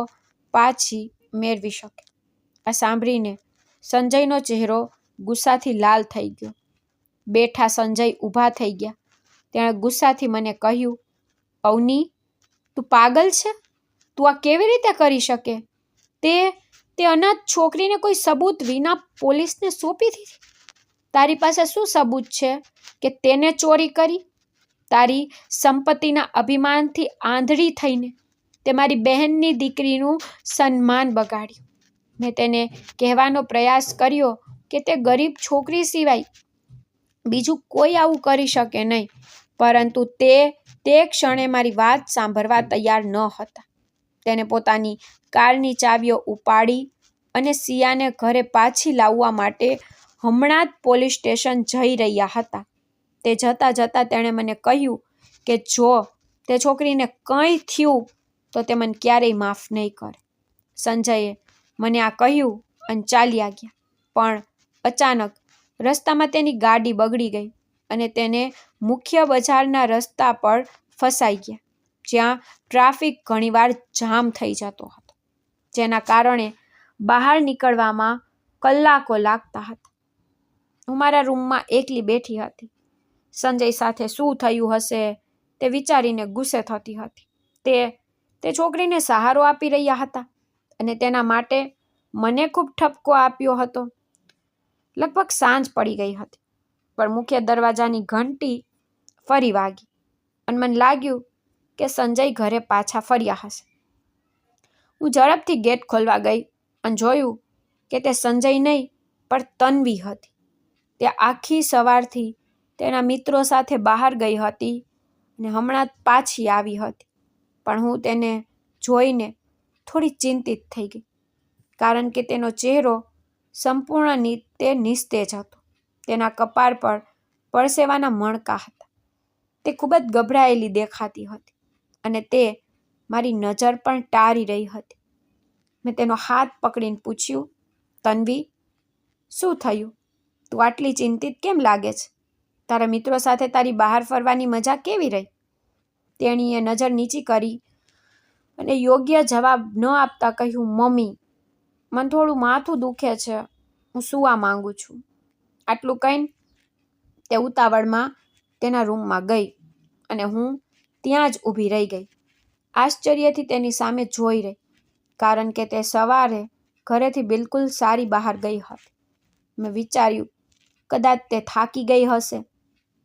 પાછી મેળવી શકે. આ સાંભળીને સંજયનો ચહેરો ગુસ્સાથી લાલ થઈ ગયો. બેઠા સંજય ઊભા થઈ ગયા. તેણે ગુસ્સાથી મને કહ્યું, અવની, તું પાગલ છે? તું આ કેવી રીતે કરી શકે? તે અનાથ છોકરીને કોઈ સબૂત વિના પોલીસને સોંપી દીધી. તારી પાસે શું સબૂત છે કે તેને ચોરી કરી? તારી સંપત્તિના અભિમાનથી આંધળી થઈને તે મારી બહેનની દીકરીનું સન્માન બગાડ્યું. મેં તેને કહેવાનો પ્રયાસ કર્યો કે તે ગરીબ છોકરી સિવાય બીજું કોઈ આવું કરી શકે નહીં, પરંતુ તે ક્ષણે મારી વાત સાંભળવા તૈયાર ન હતા. તેને પોતાની કારની ચાવીઓ ઉપાડી અને સિયાને ઘરે પાછી લાવવા માટે હમણાં જ પોલીસ સ્ટેશન જઈ રહ્યા હતા. તે જતાં જતાં તેણે મને કહ્યું કે જો તે છોકરીને કંઈ થયું તો તે મને ક્યારેય માફ નહીં કરે. સંજયે મને આ કહ્યું અને ચાલ્યા ગયા. પણ અચાનક રસ્તામાં તેની ગાડી બગડી ગઈ અને તેને મુખ્ય બજારના રસ્તા પર ફસાઈ ગયા, જ્યાં ટ્રાફિક ઘણીવાર જામ થઈ જતો હતો, જેના કારણે બહાર નીકળવામાં કલાકો લાગતા હતા. હું મારા રૂમમાં એકલી બેઠી હતી. સંજય સાથે શું થયું હશે તે વિચારીને ગુસ્સે થતી હતી. તે છોકરીને સહારો આપી રહ્યા હતા અને તેના માટે મને ખૂબ ઠપકો આપ્યો હતો. લગભગ સાંજ પડી ગઈ હતી, પણ મુખ્ય દરવાજાની ઘંટી ફરી વાગી અને મને લાગ્યું કે સંજય ઘરે પાછા ફર્યા હશે. હું ઝડપથી ગેટ ખોલવા ગઈ અને જોયું કે તે સંજય નહીં પણ તન્વી હતી. તે આખી સવારથી તેના મિત્રો સાથે બહાર ગઈ હતી અને હમણાં જ પાછી આવી હતી. પણ હું તેને જોઈને થોડી ચિંતિત થઈ ગઈ, કારણ કે તેનો ચહેરો સંપૂર્ણ રીતે નિસ્તેજ હતો. તેના કપાળ પર પરસેવાના મણકા હતા. તે ખૂબ જ ગભરાયેલી દેખાતી હતી અને તે મારી નજર પણ ટાળી રહી હતી. મેં તેનો હાથ પકડીને પૂછ્યું, તન્વી, શું થયું? તું આટલી ચિંતિત કેમ લાગે છે? તારા મિત્રો સાથે તારી બહાર ફરવાની મજા કેવી રહી? તેણીએ નજર નીચી કરી અને યોગ્ય જવાબ ન આપતા કહ્યું, મમ્મી, મને થોડું માથું દુખે છે. હું સૂવા માંગુ છું. આટલું કહીને તે ઉતાવળમાં તેના રૂમમાં ગઈ અને હું ત્યાં જ ઊભી રહી ગઈ, આશ્ચર્યથી તેની સામે જોઈ રહી, કારણ કે તે સવારે ઘરેથી બિલકુલ સારી બહાર ગઈ હતી. મેં વિચાર્યું, કદાચ તે થાકી ગઈ હશે.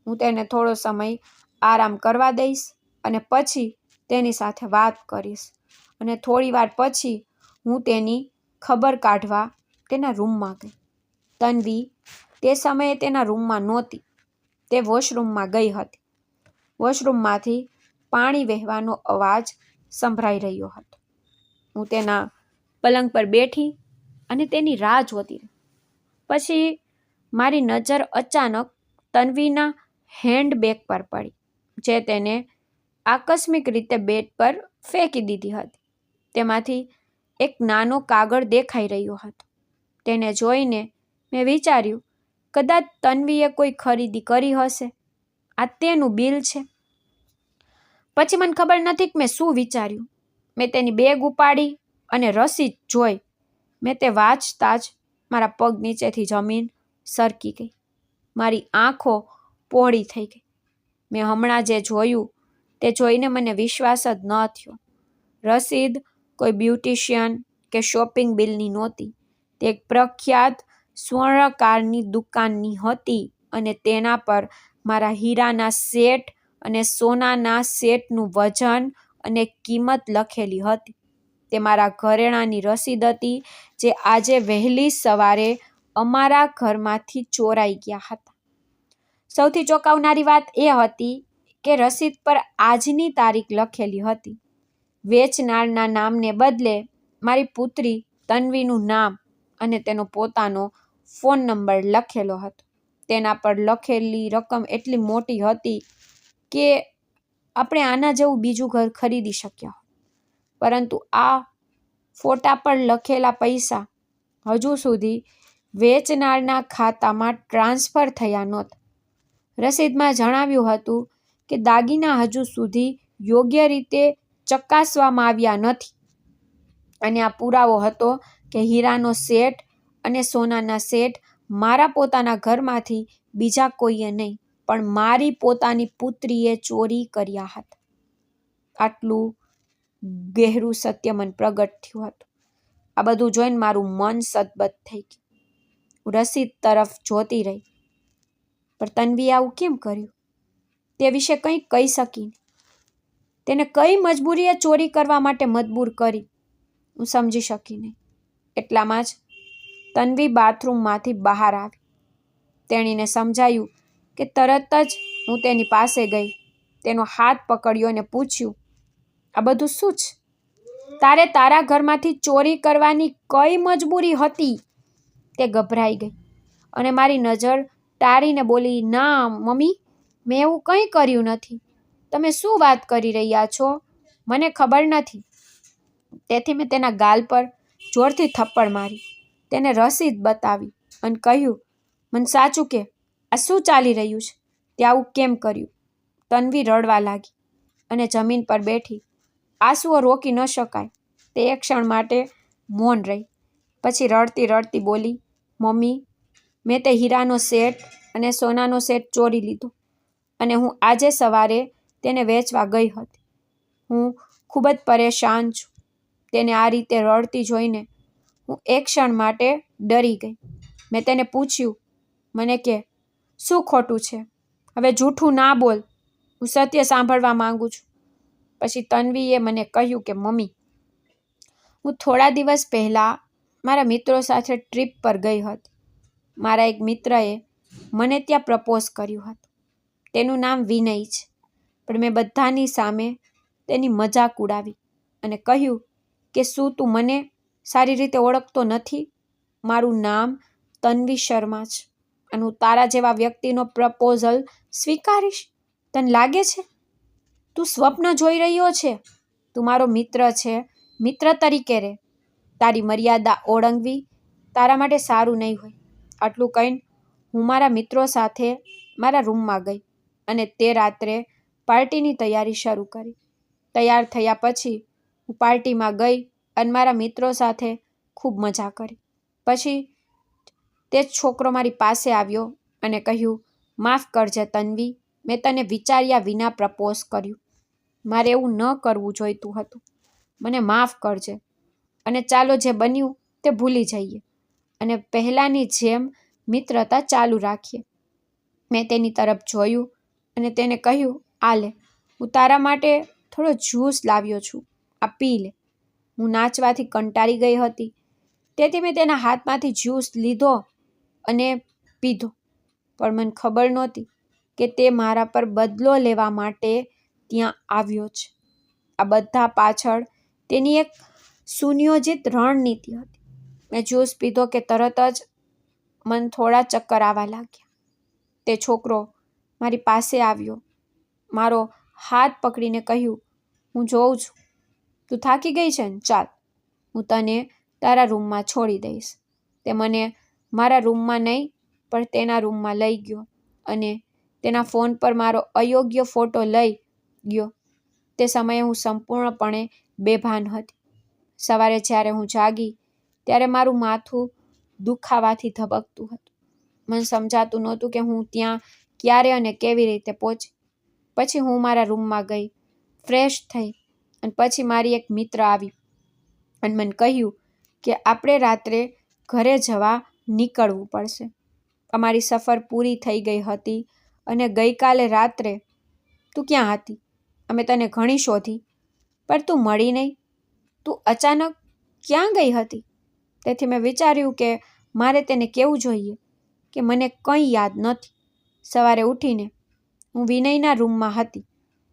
હું તેને થોડો સમય આરામ કરવા દઈશ અને પછી તેની સાથે વાત કરીશ. અને થોડી વાર પછી હું તેની ખબર કાઢવા તેના રૂમમાં ગઈ. તન્વી તે સમયે તેના રૂમમાં નહોતી. તે વોશરૂમમાં ગઈ હતી. વોશરૂમમાંથી પાણી વહેવાનો અવાજ સંભળાઈ રહ્યો હતો. હું તેના પલંગ પર બેઠી અને તેની રાહ જોતી રહી. પછી મારી નજર અચાનક તન્વીના હેન્ડબેગ પર પડી, જે તેને આકસ્મિક રીતે બેડ પર ફેંકી દીધી હતી. તેમાંથી એક નાનો કાગળ દેખાઈ રહ્યો હતો. તેને જોઈને મેં વિચાર્યું, કદાચ તન્વીએ કોઈ ખરીદી કરી હશે. આ તેનું બિલ છે. પછી મને ખબર નથી કે મેં શું વિચાર્યું. મેં તેની બેગ ઉપાડી અને રસીદ જોઈ. મેં તે વાંચતા જ મારા પગ નીચેથી જમીન સરકી ગઈ. મારી આંખો પહોળી થઈ ગઈ. મેં હમણાં જે જોયું તે જોઈને મને વિશ્વાસ જ ન થયો. રસીદ કોઈ બ્યુટિશિયન કે શોપિંગ બિલની નહોતી. તે એક પ્રખ્યાત સ્વર્ણકારની દુકાનની હતી અને તેના પર મારા હીરાના સેટ અને સોનાના સેટનું વજન અને કિંમત લખેલી હતી. તે મારા ઘરેણાંની રસીદ હતી, જે આજે વહેલી સવારે અમારા ઘરમાંથી ચોરાઈ ગયા હતા. સૌથી ચોંકાવનારી વાત એ હતી કે રસીદ પર આજની તારીખ લખેલી હતી. વેચનારના નામને બદલે મારી પુત્રી તન્વીનું નામ અને તેનો પોતાનો ફોન નંબર લખેલો હતો. તેના પર લખેલી રકમ એટલી મોટી હતી કે આપણે આના જેવું બીજું ઘર ખરીદી શક્યા હોત. પરંતુ આ ફોટા પર લખેલા પૈસા હજુ સુધી વેચનારના ખાતામાં ટ્રાન્સફર થયા નહોતા. રસીદમાં જણાવ્યું હતું કે દાગીના હજુ સુધી યોગ્ય રીતે ચકાસવામાં આવ્યા નથી. અને આ પુરાવો હતો કે હીરાનો સેટ અને સોનાના સેટ મારા પોતાના ઘરમાંથી બીજા કોઈએ નહીં, પણ મારી પોતાની પુત્રીએ ચોરી કર્યા હતા. આટલું ગહેરું સત્ય મને પ્રગટ થયું હતું. આ બધું જોઈને મારું મન સદબદ થઈ ગયું. હું રસીદ તરફ જોતી રહી. પણ તન્વીએ આવું કેમ કર્યું તે વિશે કંઈ કહી શકી નહીં. તેને કઈ મજબૂરીએ ચોરી કરવા માટે મજબૂર કરી હું સમજી શકી નહીં. એટલામાં જ તન્વી બાથરૂમમાંથી બહાર આવી. તેણીને સમજાયું કે તરત જ હું તેની પાસે ગઈ, તેનો હાથ પકડ્યો અને પૂછ્યું, આ બધું શું છે? તારે તારા ઘરમાંથી ચોરી કરવાની કઈ મજબૂરી હતી? તે ગભરાઈ ગઈ અને મારી નજર ટાળીને બોલી, ના મમ્મી, મેં એવું કંઈ કર્યું નથી. તમે શું વાત કરી રહ્યા છો? મને ખબર નથી. તેથી મેં તેના ગાલ પર જોરથી થપ્પડ મારી, તેને રસીદ બતાવી અને કહ્યું, મને સાચું કે, આ શું ચાલી રહ્યું છે? તે આવું કેમ કર્યું? તન્વી રડવા લાગી અને જમીન પર બેઠી. આંસુઓ રોકી ન શકાય. તે એક ક્ષણ માટે મૌન રહી. પછી રડતી રડતી બોલી, મમ્મી, મેં તે હીરાનો સેટ અને સોનાનો સેટ ચોરી લીધો અને હું આજે સવારે તેને વેચવા ગઈ હતી. હું ખૂબ જ પરેશાન છું. તેને આ રીતે રડતી જોઈને હું એક ક્ષણ માટે ડરી ગઈ. મેં તેને પૂછ્યું, મને કે, શું ખોટું છે? હવે જૂઠું ના બોલ, હું સત્ય સાંભળવા માંગુ છું. પછી તન્વીએ મને કહ્યું કે મમ્મી, હું થોડા દિવસ પહેલાં મારા મિત્રો સાથે ટ્રીપ પર ગઈ હતી. મારા એક મિત્રએ મને ત્યાં પ્રપોઝ કર્યું હતું. તેનું નામ વિનય છે, પણ મેં બધાની સામે તેની મજાક ઉડાવી અને કહ્યું કે શું તું મને સારી રીતે ઓળખતો નથી? મારું નામ તન્વી શર્મા છે અને હું તારા જેવા વ્યક્તિનો પ્રપોઝલ સ્વીકારીશ? તને લાગે છે તું સ્વપ્ન જોઈ રહ્યો છે? તું મારો મિત્ર છે, મિત્ર તરીકે રહે. તારી મર્યાદા ઓળંગવી તારા માટે સારું નહીં હોય. આટલું કહીને હું મારા મિત્રો સાથે મારા રૂમમાં ગઈ અને તે રાત્રે પાર્ટીની તૈયારી શરૂ કરી. તૈયાર થયા પછી હું પાર્ટીમાં ગઈ અને મારા મિત્રો સાથે ખૂબ મજા કરી. પછી તે છોકરો મારી પાસે આવ્યો અને કહ્યું, માફ કરજે તન્વી, મેં તને વિચાર્યા વિના પ્રપોઝ કર્યું. મારે એવું ન કરવું જોઈતું હતું. મને માફ કરજે અને ચાલો જે બન્યું તે ભૂલી જઈએ અને પહેલાંની જેમ મિત્રતા ચાલુ રાખીએ. મેં તેની તરફ જોયું અને તેને કહ્યું, આ લે, હું તારા માટે થોડો જ્યુસ લાવ્યો છું, આ પી લે. હું નાચવાથી કંટાળી ગઈ હતી, તેથી મેં તેના હાથમાંથી જ્યુસ લીધો અને પીધો. પણ મને ખબર નહોતી કે તે મારા પર બદલો લેવા માટે ત્યાં આવ્યો છે. આ બધા પાછળ તેની એક સુનિયોજિત રણનીતિ હતી. મેં જ્યુસ પીધો કે તરત જ મને થોડા ચક્કર આવવા લાગ્યા. તે છોકરો મારી પાસે આવ્યો, મારો હાથ પકડીને કહ્યું, હું જોઉં છું તું થાકી ગઈ છે ને, ચાલ હું તને તારા રૂમમાં છોડી દઈશ. તે મને મારા રૂમમાં નહીં પણ તેના રૂમમાં લઈ ગયો અને તેના ફોન પર મારો અયોગ્ય ફોટો લઈ ગયો. તે સમયે હું સંપૂર્ણપણે બેભાન હતી. સવારે જ્યારે હું જાગી ત્યારે મારું માથું દુખાવાથી ધબકતું હતું. મને સમજાતું નહોતું કે હું ત્યાં ક્યારે અને કેવી રીતે પહોંચી. પછી હું મારા રૂમમાં ગઈ, ફ્રેશ થઈ અને પછી મારી એક મિત્ર આવી અને મને કહ્યું કે આપણે રાત્રે ઘરે જવા નીકળવું પડશે. અમારી સફર પૂરી થઈ ગઈ હતી અને ગઈકાલે રાત્રે તું ક્યાં હતી? અમે તને ઘણી શોધી પણ તું મળી નહીં. તું અચાનક ક્યાં ગઈ હતી? તેથી મેં વિચાર્યું કે મારે તેને કહેવું જોઈએ કે મને કંઈ યાદ નથી. સવારે ઉઠીને હું વિનયના રૂમમાં હતી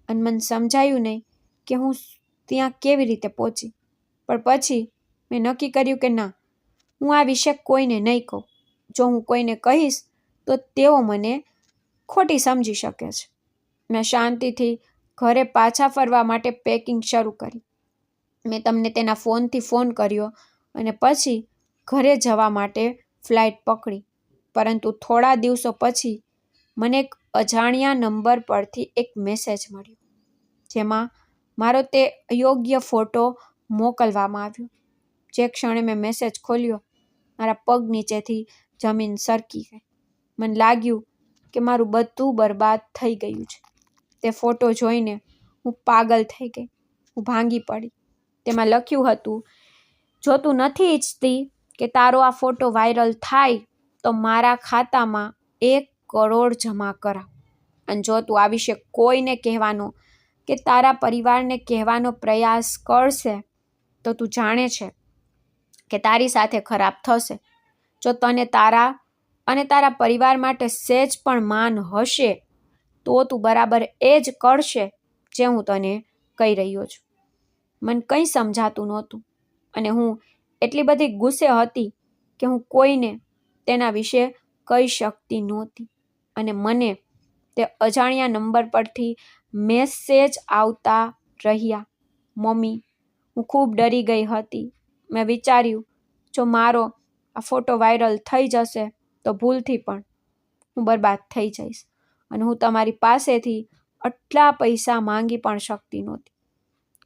અને મને સમજાયું નહીં કે હું ત્યાં કેવી રીતે પહોંચી. પણ પછી મેં નક્કી કર્યું કે ના, હું આ વિશે કોઈને નહીં કહું. જો હું કોઈને કહીશ તો તેઓ મને ખોટી સમજી શકે છે. મેં શાંતિથી ઘરે પાછા ફરવા માટે પેકિંગ શરૂ કરી. મેં તમને તેના ફોનથી ફોન કર્યો અને પછી ઘરે જવા માટે ફ્લાઇટ પકડી. પરંતુ થોડા દિવસો પછી મને એક અજાણ્યા નંબર પરથી એક મેસેજ મળ્યો જેમાં મારો તે અયોગ્ય ફોટો મોકલવામાં આવ્યો. જે ક્ષણે મેં મેસેજ ખોલ્યો, મારા પગ નીચેથી જમીન સરકી ગઈ. મને લાગ્યું કે મારું બધું બરબાદ થઈ ગયું છે. તે ફોટો જોઈને હું પાગલ થઈ ગઈ. હું ભાંગી પડી. તેમાં લખ્યું હતું, જો તું નથી ઈચ્છતી કે તારો આ ફોટો વાયરલ થાય તો મારા ખાતામાં 1 કરોડ જમા કરાવ. અને જો તું આ વિશે કોઈને કહેવાનો કે તારા પરિવારને કહેવાનો પ્રયાસ કરશે તો તું જાણે છે કે તારી સાથે ખરાબ થશે. જો તને તારા અને તારા પરિવાર માટે સહેજ પણ માન હશે તો તું બરાબર એ જ કરશે જે હું તને કહી રહ્યો છું. મને કંઈ સમજાતું નહોતું અને હું એટલી બધી ગુસ્સે હતી કે હું કોઈને તેના વિશે કહી શકતી નહોતી. અને મને તે અજાણ્યા નંબર પરથી મેસેજ આવતા રહ્યા. મમ્મી, હું ખૂબ ડરી ગઈ હતી. મેં વિચાર્યું, જો મારો આ ફોટો વાયરલ થઈ જશે તો ભૂલથી પણ હું બરબાદ થઈ જઈશ અને હું તમારી પાસેથી આટલા પૈસા માંગી પણ શકતી નહોતી,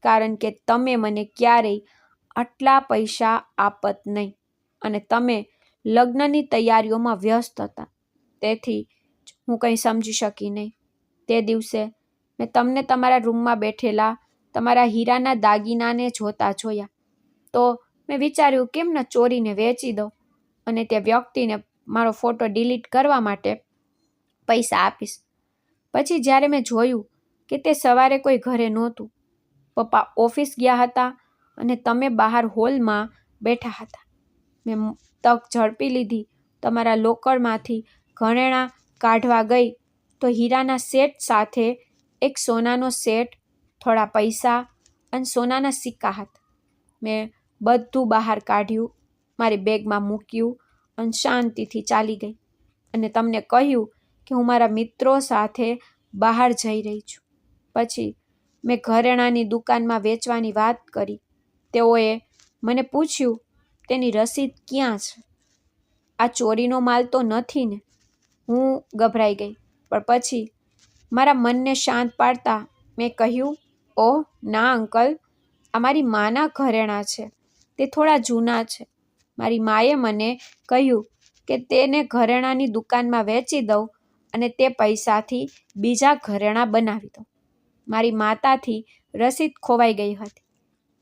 કારણ કે તમે મને ક્યારેય આટલા પૈસા આપત નહીં અને તમે લગ્નની તૈયારીઓમાં વ્યસ્ત હતા. તેથી હું કંઈ સમજી શકી નહીં. તે દિવસે મેં તમને તમારા રૂમમાં બેઠેલા તમારા હીરાના દાગીનાને જોતા જોયા. તો મેં વિચાર્યું કેમ ન ચોરીને વેચી દઉં અને તે વ્યક્તિને મારો ફોટો ડિલીટ કરવા માટે પૈસા આપીશ. પછી જ્યારે મેં જોયું કે તે સવારે કોઈ ઘરે નહોતું, પપ્પા ઓફિસ ગયા હતા અને તમે બહાર હોલમાં બેઠા હતા, મેં તક ઝડપી લીધી. તમારા લોકરમાંથી ઘરેણાં કાઢવા ગઈ તો હીરાના સેટ સાથે એક સોનાનો સેટ, થોડા પૈસા અને સોનાના સિક્કા હતા. મેં બધું બહાર કાઢ્યું, મારી બેગમાં મૂક્યું અને શાંતિથી ચાલી ગઈ અને તમને કહ્યું કે હું મારા મિત્રો સાથે બહાર જઈ રહી છું. પછી મેં ઘરેણાંની દુકાનમાં વેચવાની વાત કરી. તેઓએ મને પૂછ્યું, તેની રસીદ ક્યાં છે? આ ચોરીનો માલ તો નથી ને? હું ગભરાઈ ગઈ, પણ પછી મારા મનને શાંત પાડતા મેં કહ્યું, ઓહ ના અંકલ, આ મારી માના ઘરેણાં છે. તે થોડા જૂના છે. મારી માએ મને કહ્યું કે તેને ઘરેણાંની દુકાનમાં વેચી દઉં અને તે પૈસાથી બીજા ઘરેણાં બનાવી દઉં. મારી માતાથી રસીદ ખોવાઈ ગઈ હતી.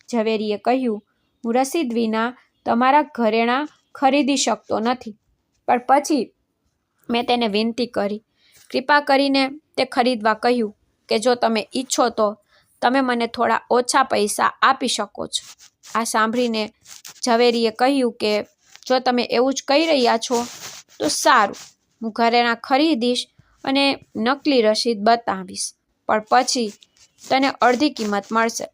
ઝવેરીએ કહ્યું, હું રસીદ વિના તમારા ઘરેણાં ખરીદી શકતો નથી. પણ પછી મેં તેને વિનંતી કરી. કૃપા કરીને તે ખરીદવા કહ્યું કે જો તમે ઈચ્છો તો તમે મને થોડા ઓછા પૈસા આપી શકો છો. આ સાંભળીને ઝવેરીએ કહ્યું કે જો તમે એવું જ કહી રહ્યા છો તો સારું, હું ઘરેણાં ખરીદીશ અને નકલી રસીદ બતાવીશ, પણ પછી તને અડધી કિંમત મળશે.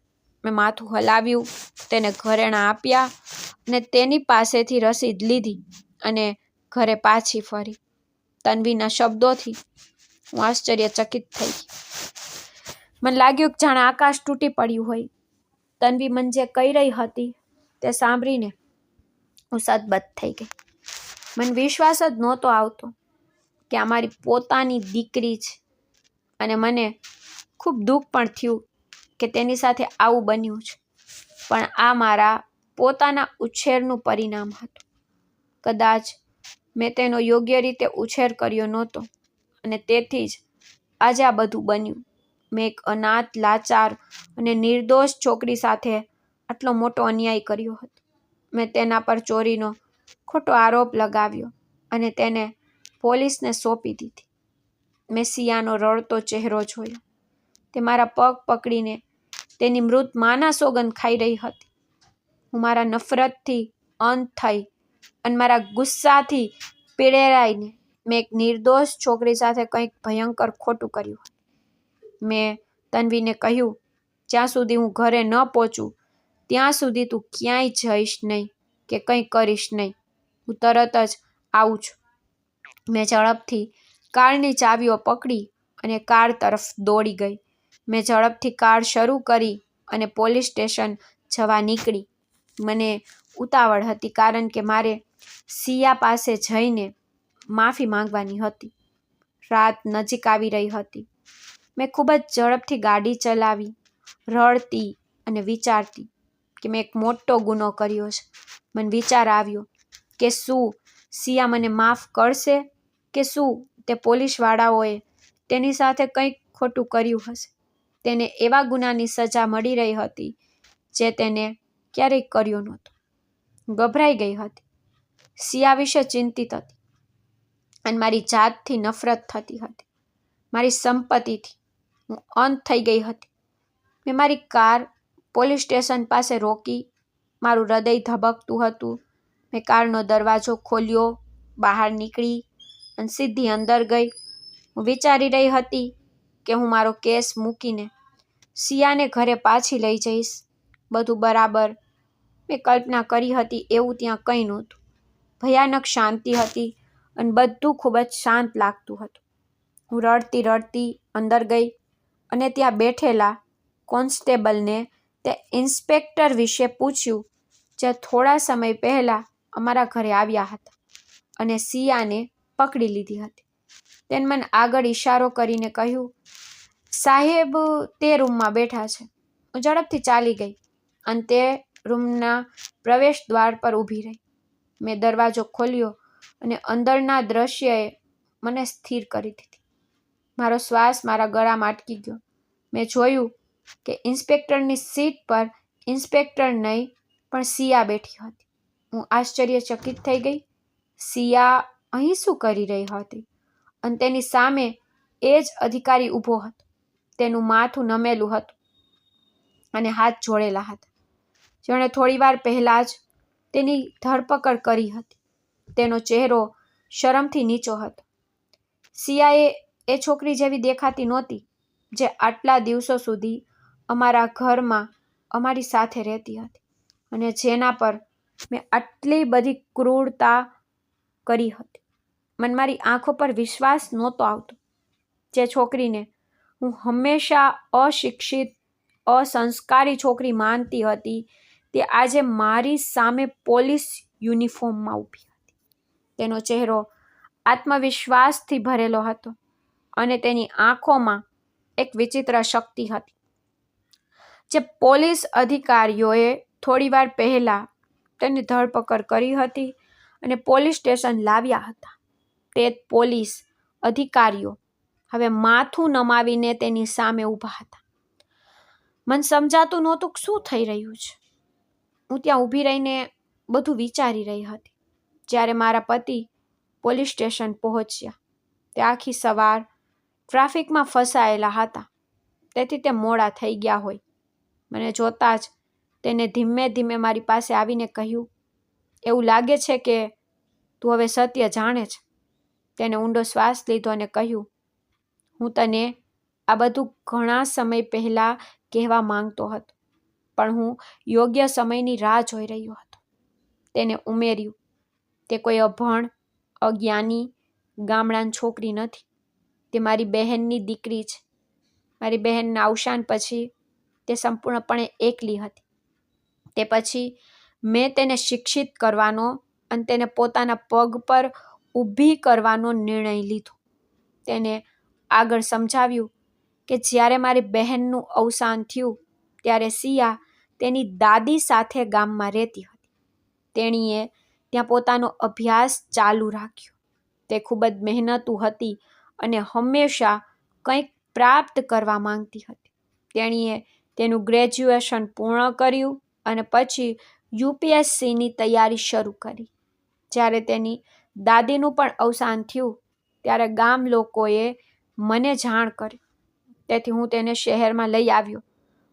મેં માથું હલાવ્યું, તેને ઘરેણાં આપ્યા અને તેની પાસેથી રસીદ લીધી અને ઘરે પાછી ફરી. તન્વીના શબ્દોથી હું આશ્ચર્યચકિત થઈ ગઈ. મને લાગ્યું કે જાણે આકાશ તૂટી પડ્યું હોય. તન્વી મને જે કહી રહી હતી તે સાંભળીને હું સદબદ થઈ ગઈ. મને વિશ્વાસ જ નહોતો આવતો કે આ મારી પોતાની દીકરી છે અને મને ખૂબ દુઃખ પણ થયું કે તેની સાથે આવું બન્યું છે. પણ આ મારા પોતાના ઉછેરનું પરિણામ હતું. કદાચ મેં તેનો યોગ્ય રીતે ઉછેર કર્યો નહોતો અને તેથી જ આજે આ બધું બન્યું. મેં એક અનાથ, લાચાર અને નિર્દોષ છોકરી સાથે આટલો મોટો અન્યાય કર્યો હતો. મેં તેના પર ચોરીનો ખોટો આરોપ લગાવ્યો અને તેને પોલીસને સોંપી દીધી. મેં સિયાનો રડતો ચહેરો જોયો. તે મારા પગ પકડીને તેની મૃત માના સોગંદ ખાઈ રહી હતી. હું મારા નફરતથી અંત થઈ અને મારા ગુસ્સાથી પીડેરાઈને મેં એક નિર્દોષ છોકરી સાથે કંઈક ભયંકર ખોટું કર્યું. મેં તન્વીને કહ્યું, જ્યાં સુધી હું ઘરે ન પહોંચું ત્યાં સુધી તું ક્યાંય જઈશ નહીં કે કંઈ કરીશ નહીં. હું તરત જ આવું છું. મેં ઝડપથી કારની ચાવીઓ પકડી અને કાર તરફ દોડી ગઈ. મેં ઝડપથી કાર શરૂ કરી અને પોલીસ સ્ટેશન જવા નીકળી. મને ઉતાવળ હતી કારણ કે મારે સિયા પાસે જઈને માફી માંગવાની હતી. રાત નજીક આવી રહી હતી. મેં ખૂબ જ ઝડપથી ગાડી ચલાવી રડતી અને વિચારતી કે મેં એક મોટો ગુનો કર્યો છે. મને વિચાર આવ્યો કે શું સિયા મને માફ કરશે કે શું તે પોલીસવાળાઓએ તેની સાથે કંઈક ખોટું કર્યું હશે. તેને એવા ગુનાની સજા મળી રહી હતી જે તેને ક્યારેય કર્યો નહોતો. ગભરાઈ ગઈ હતી. સિયા વિશે ચિંતિત હતી અને મારી જાતથી નફરત થતી હતી. મારી સંપત્તિથી હું અંત થઈ ગઈ હતી. મેં મારી કાર પોલીસ સ્ટેશન પાસે રોકી. મારું હૃદય ધબકતું હતું. મેં કારનો દરવાજો ખોલ્યો, બહાર નીકળી અને સીધી અંદર ગઈ. હું વિચારી રહી હતી કે હું મારો કેસ મૂકીને સિયાને ઘરે પાછી લઈ જઈશ. બધું બરાબર મેં કલ્પના કરી હતી એવું ત્યાં કંઈ નહોતું. ભયાનક શાંતિ હતી અને બધું ખૂબ જ શાંત લાગતું હતું. હું રડતી રડતી અંદર ગઈ અને ત્યાં બેઠેલા કોન્સ્ટેબલને તે ઇન્સ્પેક્ટર વિશે પૂછ્યું જે થોડા સમય પહેલાં અમારા ઘરે આવ્યા હતા અને સિયાને પકડી લીધી હતી. તેને મને આગળ ઇશારો કરીને કહ્યું, સાહેબ તે રૂમમાં બેઠા છે. હું ઝડપથી ચાલી ગઈ અને તે રૂમના પ્રવેશ દ્વાર પર ઊભી રહી. મેં દરવાજો ખોલ્યો અને અંદરના દ્રશ્યએ મને સ્થિર કરી દીધી. મારો શ્વાસ મારા ગળામાં અટકી ગયો. મેં જોયું કે ઇન્સ્પેક્ટરની સીટ પર ઇન્સ્પેક્ટર નહીં પણ સિયા બેઠી હતી. હું આશ્ચર્યચકિત થઈ ગઈ. સિયા અહીં શું કરી રહી હતી? અને તેની સામે એ જ અધિકારી ઊભો હતો. તેનું માથું નમેલું હતું અને હાથ જોડેલા હતા. જેણે થોડીવાર પહેલાં જ તેની ધરપકડ કરી હતી. તેનો ચહેરો શરમથી નીચો હતો. સિયાએ એ છોકરી જેવી દેખાતી નહોતી જે આટલા દિવસો સુધી અમારા ઘરમાં અમારી સાથે રહેતી હતી અને જેના પર મેં આટલી બધી ક્રૂરતા કરી હતી. મને મારી આંખો પર વિશ્વાસ નહોતો આવતો. જે છોકરીને હું હંમેશા અશિક્ષિત, અસંસ્કારી છોકરી માનતી હતી તે આજે મારી સામે પોલીસ યુનિફોર્મમાં ઊભી હતી. તેનો ચહેરો આત્મવિશ્વાસથી ભરેલો હતો અને તેની આંખોમાં એક વિચિત્ર શક્તિ હતી. જે પોલીસ અધિકારીઓએ થોડીવાર પહેલાં તેની ધરપકડ કરી હતી અને પોલીસ સ્ટેશન લાવ્યા હતા, તે પોલીસ અધિકારીઓ હવે માથું નમાવીને તેની સામે ઊભા હતા. મને સમજાતું નહોતું કે શું થઈ રહ્યું છે. હું ત્યાં ઊભી રહીને બધું વિચારી રહી હતી. જ્યારે મારા પતિ પોલીસ સ્ટેશન પહોંચ્યા તે આખી સવાર ટ્રાફિકમાં ફસાયેલા હતા, તેથી તે મોડા થઈ ગયા હોય. મને જોતાં જ તેને ધીમે ધીમે મારી પાસે આવીને કહ્યું, એવું લાગે છે કે તું હવે સત્ય જાણે છે. તેને ઊંડો શ્વાસ લીધો અને કહ્યું, હું તને આ બધું ઘણા સમય પહેલાં કહેવા માંગતો હતો, પણ હું યોગ્ય સમયની રાહ જોઈ રહ્યો હતો. તેને ઉમેર્યું, તે કોઈ અભણ, અજ્ઞાની ગામડાની છોકરી નથી. તે મારી બહેનની દીકરી છે. મારી બહેનના અવસાન પછી તે સંપૂર્ણપણે એકલી હતી. તે પછી મેં તેને શિક્ષિત કરવાનો અને તેને પોતાના પગ પર ઊભી કરવાનો નિર્ણય લીધો. તેને આગળ સમજાવ્યું કે જ્યારે મારી બહેનનું અવસાન થયું ત્યારે સિયા તેની દાદી સાથે ગામમાં રહેતી હતી. તેણીએ ત્યાં પોતાનો અભ્યાસ ચાલુ રાખ્યો. તે ખૂબ જ મહેનતુ હતી અને હંમેશા કંઈક પ્રાપ્ત કરવા માંગતી હતી. તેણીએ તેનું ગ્રેજ્યુએશન પૂર્ણ કર્યું અને પછી યુપીએસસીની તૈયારી શરૂ કરી. જ્યારે તેની દાદીનું પણ અવસાન થયું ત્યારે ગામ લોકોએ મને જાણ કરી. તેથી હું તેને શહેરમાં લઈ આવ્યો.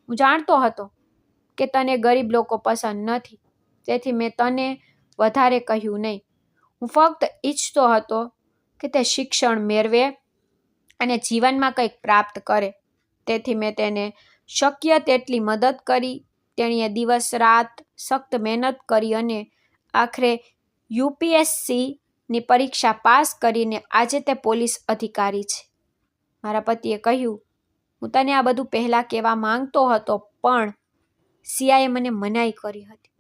હું જાણતો હતો કે તને ગરીબ લોકો પસંદ નથી, તેથી મેં તને વધારે કહ્યું નહીં. હું ફક્ત ઈચ્છતો હતો કે તે શિક્ષણ મેળવે અને જીવનમાં કંઈક પ્રાપ્ત કરે. તેથી મેં તેને શક્ય તેટલી મદદ કરી. તેણીએ દિવસ રાત સખત મહેનત કરી અને આખરે યુપીએસસીની પરીક્ષા પાસ કરીને આજે તે પોલીસ અધિકારી છે. મારા પતિએ કહ્યું, હું તને આ બધું પહેલાં કહેવા માંગતો હતો, પણ સિયાએ મને મનાઈ કરી હતી.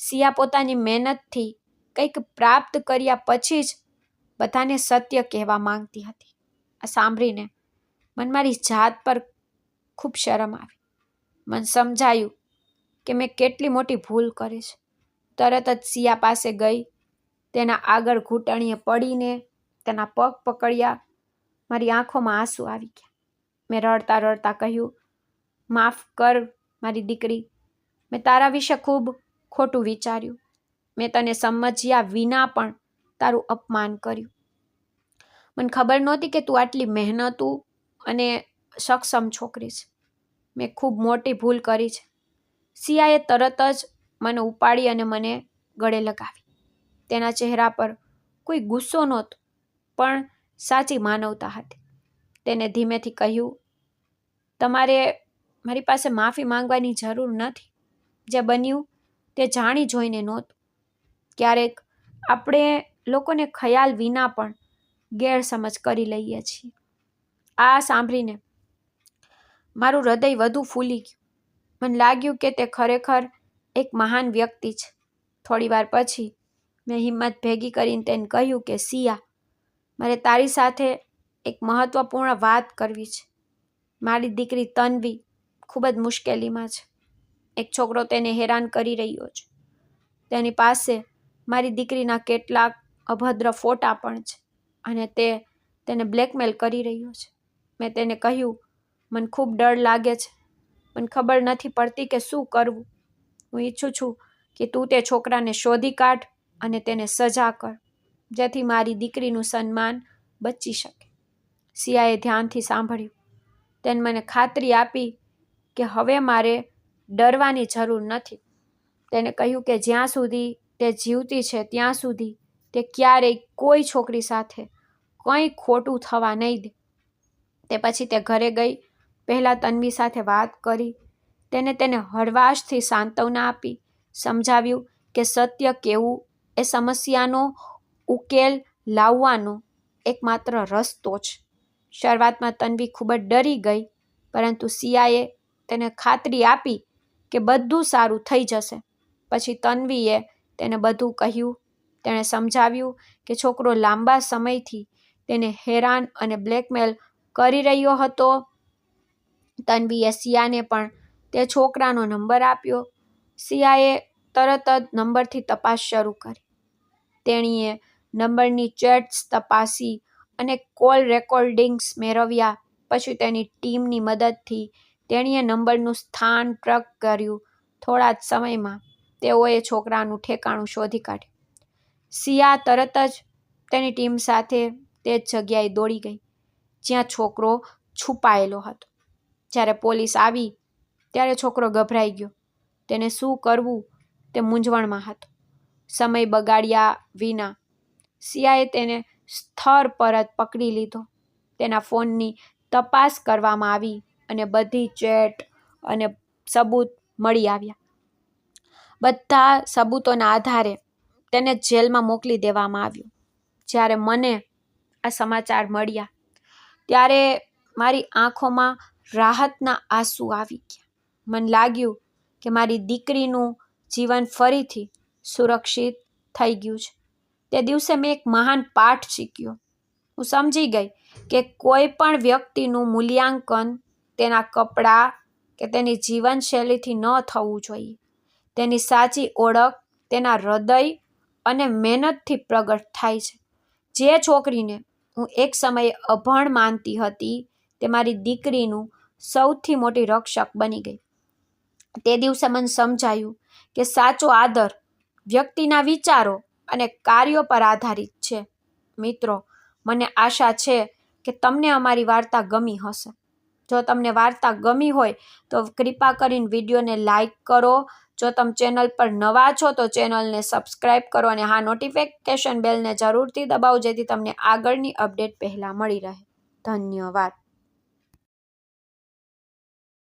સિયા પોતાની મહેનતથી કંઈક પ્રાપ્ત કર્યા પછી જ બધાને સત્ય કહેવા માંગતી હતી. આ સાંભળીને મને મારી જાત પર ખૂબ શરમ આવી. મને સમજાયું કે મેં કેટલી મોટી ભૂલ કરી છે. તરત જ સિયા પાસે ગઈ, તેના આગળ ઘૂંટણીએ પડીને તેના પગ પકડ્યા. મારી આંખોમાં આંસુ આવી ગયા. મેં રડતા રડતા કહ્યું, માફ કર મારી દીકરી, મેં તારા વિશે ખૂબ ખોટું વિચાર્યું. મેં તને સમજ્યા વિના પણ તારું અપમાન કર્યું. મને ખબર નહોતી કે તું આટલી મહેનતુ અને સક્ષમ છોકરી છે. મેં ખૂબ મોટી ભૂલ કરી છે. સિયાએ તરત જ મને ઉપાડી અને મને ગળે લગાવી. તેના ચહેરા પર કોઈ ગુસ્સો નહોતો, પણ સાચી માનવતા હતી. તેને ધીમેથી કહ્યું, તમારે મારી પાસે માફી માંગવાની જરૂર નથી. જે બન્યું તે જાણી જોઈને નહોતું. ક્યારેક આપણે લોકોને ખ્યાલ વિના પણ ગેરસમજ કરી લઈએ છીએ. આ સાંભળીને મારું હૃદય વધુ ફૂલી ગયું. મને લાગ્યું કે તે ખરેખર એક મહાન વ્યક્તિ છે. થોડી વાર પછી મેં હિંમત ભેગી કરીને તેને કહ્યું કે સિયા, મારે તારી સાથે એક મહત્વપૂર્ણ વાત કરવી છે. મારી દીકરી તન્વી ખૂબ જ મુશ્કેલીમાં છે. એક છોકરો તેને હેરાન કરી રહ્યો છે. તેની પાસે મારી દીકરીના કેટલાક અભદ્ર ફોટા પણ છે અને તે તેને બ્લેકમેલ કરી રહ્યો છે. મેં તેને કહ્યું, મને ખૂબ ડર લાગે છે. મને ખબર નથી પડતી કે શું કરવું. હું ઈચ્છું છું કે તું તે છોકરાને શોધી કાઢ અને તેને સજા કર, જેથી મારી દીકરીનું સન્માન બચી શકે. સિયાએ ધ્યાનથી સાંભળ્યું. તેને મને ખાતરી આપી કે હવે મારે ડરવાની જરૂર નથી. તેને કહ્યું કે જ્યાં સુધી તે જીવતી છે ત્યાં સુધી તે ક્યારેય કોઈ છોકરી સાથે કંઈ ખોટું થવા નહીં દે. તે પછી તે ઘરે ગઈ. પહેલાં તન્વી સાથે વાત કરી. તેને હળવાશથી સાંત્વના આપી. સમજાવ્યું કે સત્ય કહેવું એ સમસ્યાનો ઉકેલ લાવવાનો એકમાત્ર રસ્તો છે. શરૂઆતમાં તન્વી ખૂબ જ ડરી ગઈ, પરંતુ સિયાએ તેને ખાતરી આપી કે બધું સારું થઈ જશે. પછી તન્વીએ તેને બધું કહ્યું. તેણે સમજાવ્યું કે છોકરો લાંબા સમયથી તેને હેરાન અને બ્લેકમેલ કરી રહ્યો હતો. તન્વીએ સિયાને પણ તે છોકરાનો નંબર આપ્યો. સિયાએ તરત જ નંબરથી તપાસ શરૂ કરી. તેણીએ નંબરની ચેટ્સ તપાસી અને કોલ રેકોર્ડિંગ્સ મેળવ્યા. પછી તેની ટીમની મદદથી તેણીએ નંબરનું સ્થાન ટ્રેક કર્યું. થોડા જ સમયમાં તેઓએ છોકરાનું ઠેકાણું શોધી કાઢ્યું. સિયા તરત જ તેની ટીમ સાથે તે જ જગ્યાએ દોડી ગઈ જ્યાં છોકરો છુપાયેલો હતો. જ્યારે પોલીસ આવી ત્યારે છોકરો ગભરાઈ ગયો. તેને શું કરવું તે મૂંઝવણમાં હતો. સમય બગાડ્યા વિના સિયાએ તેને સ્થળ પર જ પકડી લીધો. તેના ફોનની તપાસ કરવામાં આવી અને બધી ચેટ અને સબૂત મળી આવ્યા. બધા સબૂતોના આધારે તેને જેલમાં મોકલી દેવામાં આવ્યો. જ્યારે મને આ સમાચાર મળ્યા ત્યારે મારી આંખોમાં રાહતના આંસુ આવી ગયા. મને લાગ્યું કે મારી દીકરીનું જીવન ફરીથી સુરક્ષિત થઈ ગયું છે. તે દિવસે મેં એક મહાન પાઠ શીખ્યો. હું સમજી ગઈ કે કોઈ પણ વ્યક્તિનું મૂલ્યાંકન તેના કપડાં કે તેની જીવનશૈલીથી ન થવું જોઈએ. તેની સાચી ઓળખ તેના હૃદય અને મહેનતથી પ્રગટ થાય છે. જે છોકરીને હું એક સમયે અભણ માનતી હતી તે મારી દીકરીનું સૌથી મોટી રક્ષક બની ગઈ. તે દિવસે મને સમજાયું કે સાચો આદર વ્યક્તિના વિચારો અને કાર્યો પર આધારિત છે. મિત્રો, મને આશા છે કે તમને અમારી વાર્તા ગમી હશે. જો તમને વાર્તા ગમી હોય તો કૃપા કરીને વિડીયોને લાઈક કરો. જો તમે ચેનલ પર નવા છો તો ચેનલને સબસ્ક્રાઈબ કરો અને હા, નોટિફિકેશન બેલને જરૂરથી દબાવો જેથી તમને આગળની અપડેટ પહેલાં મળી રહે. ધન્યવાદ.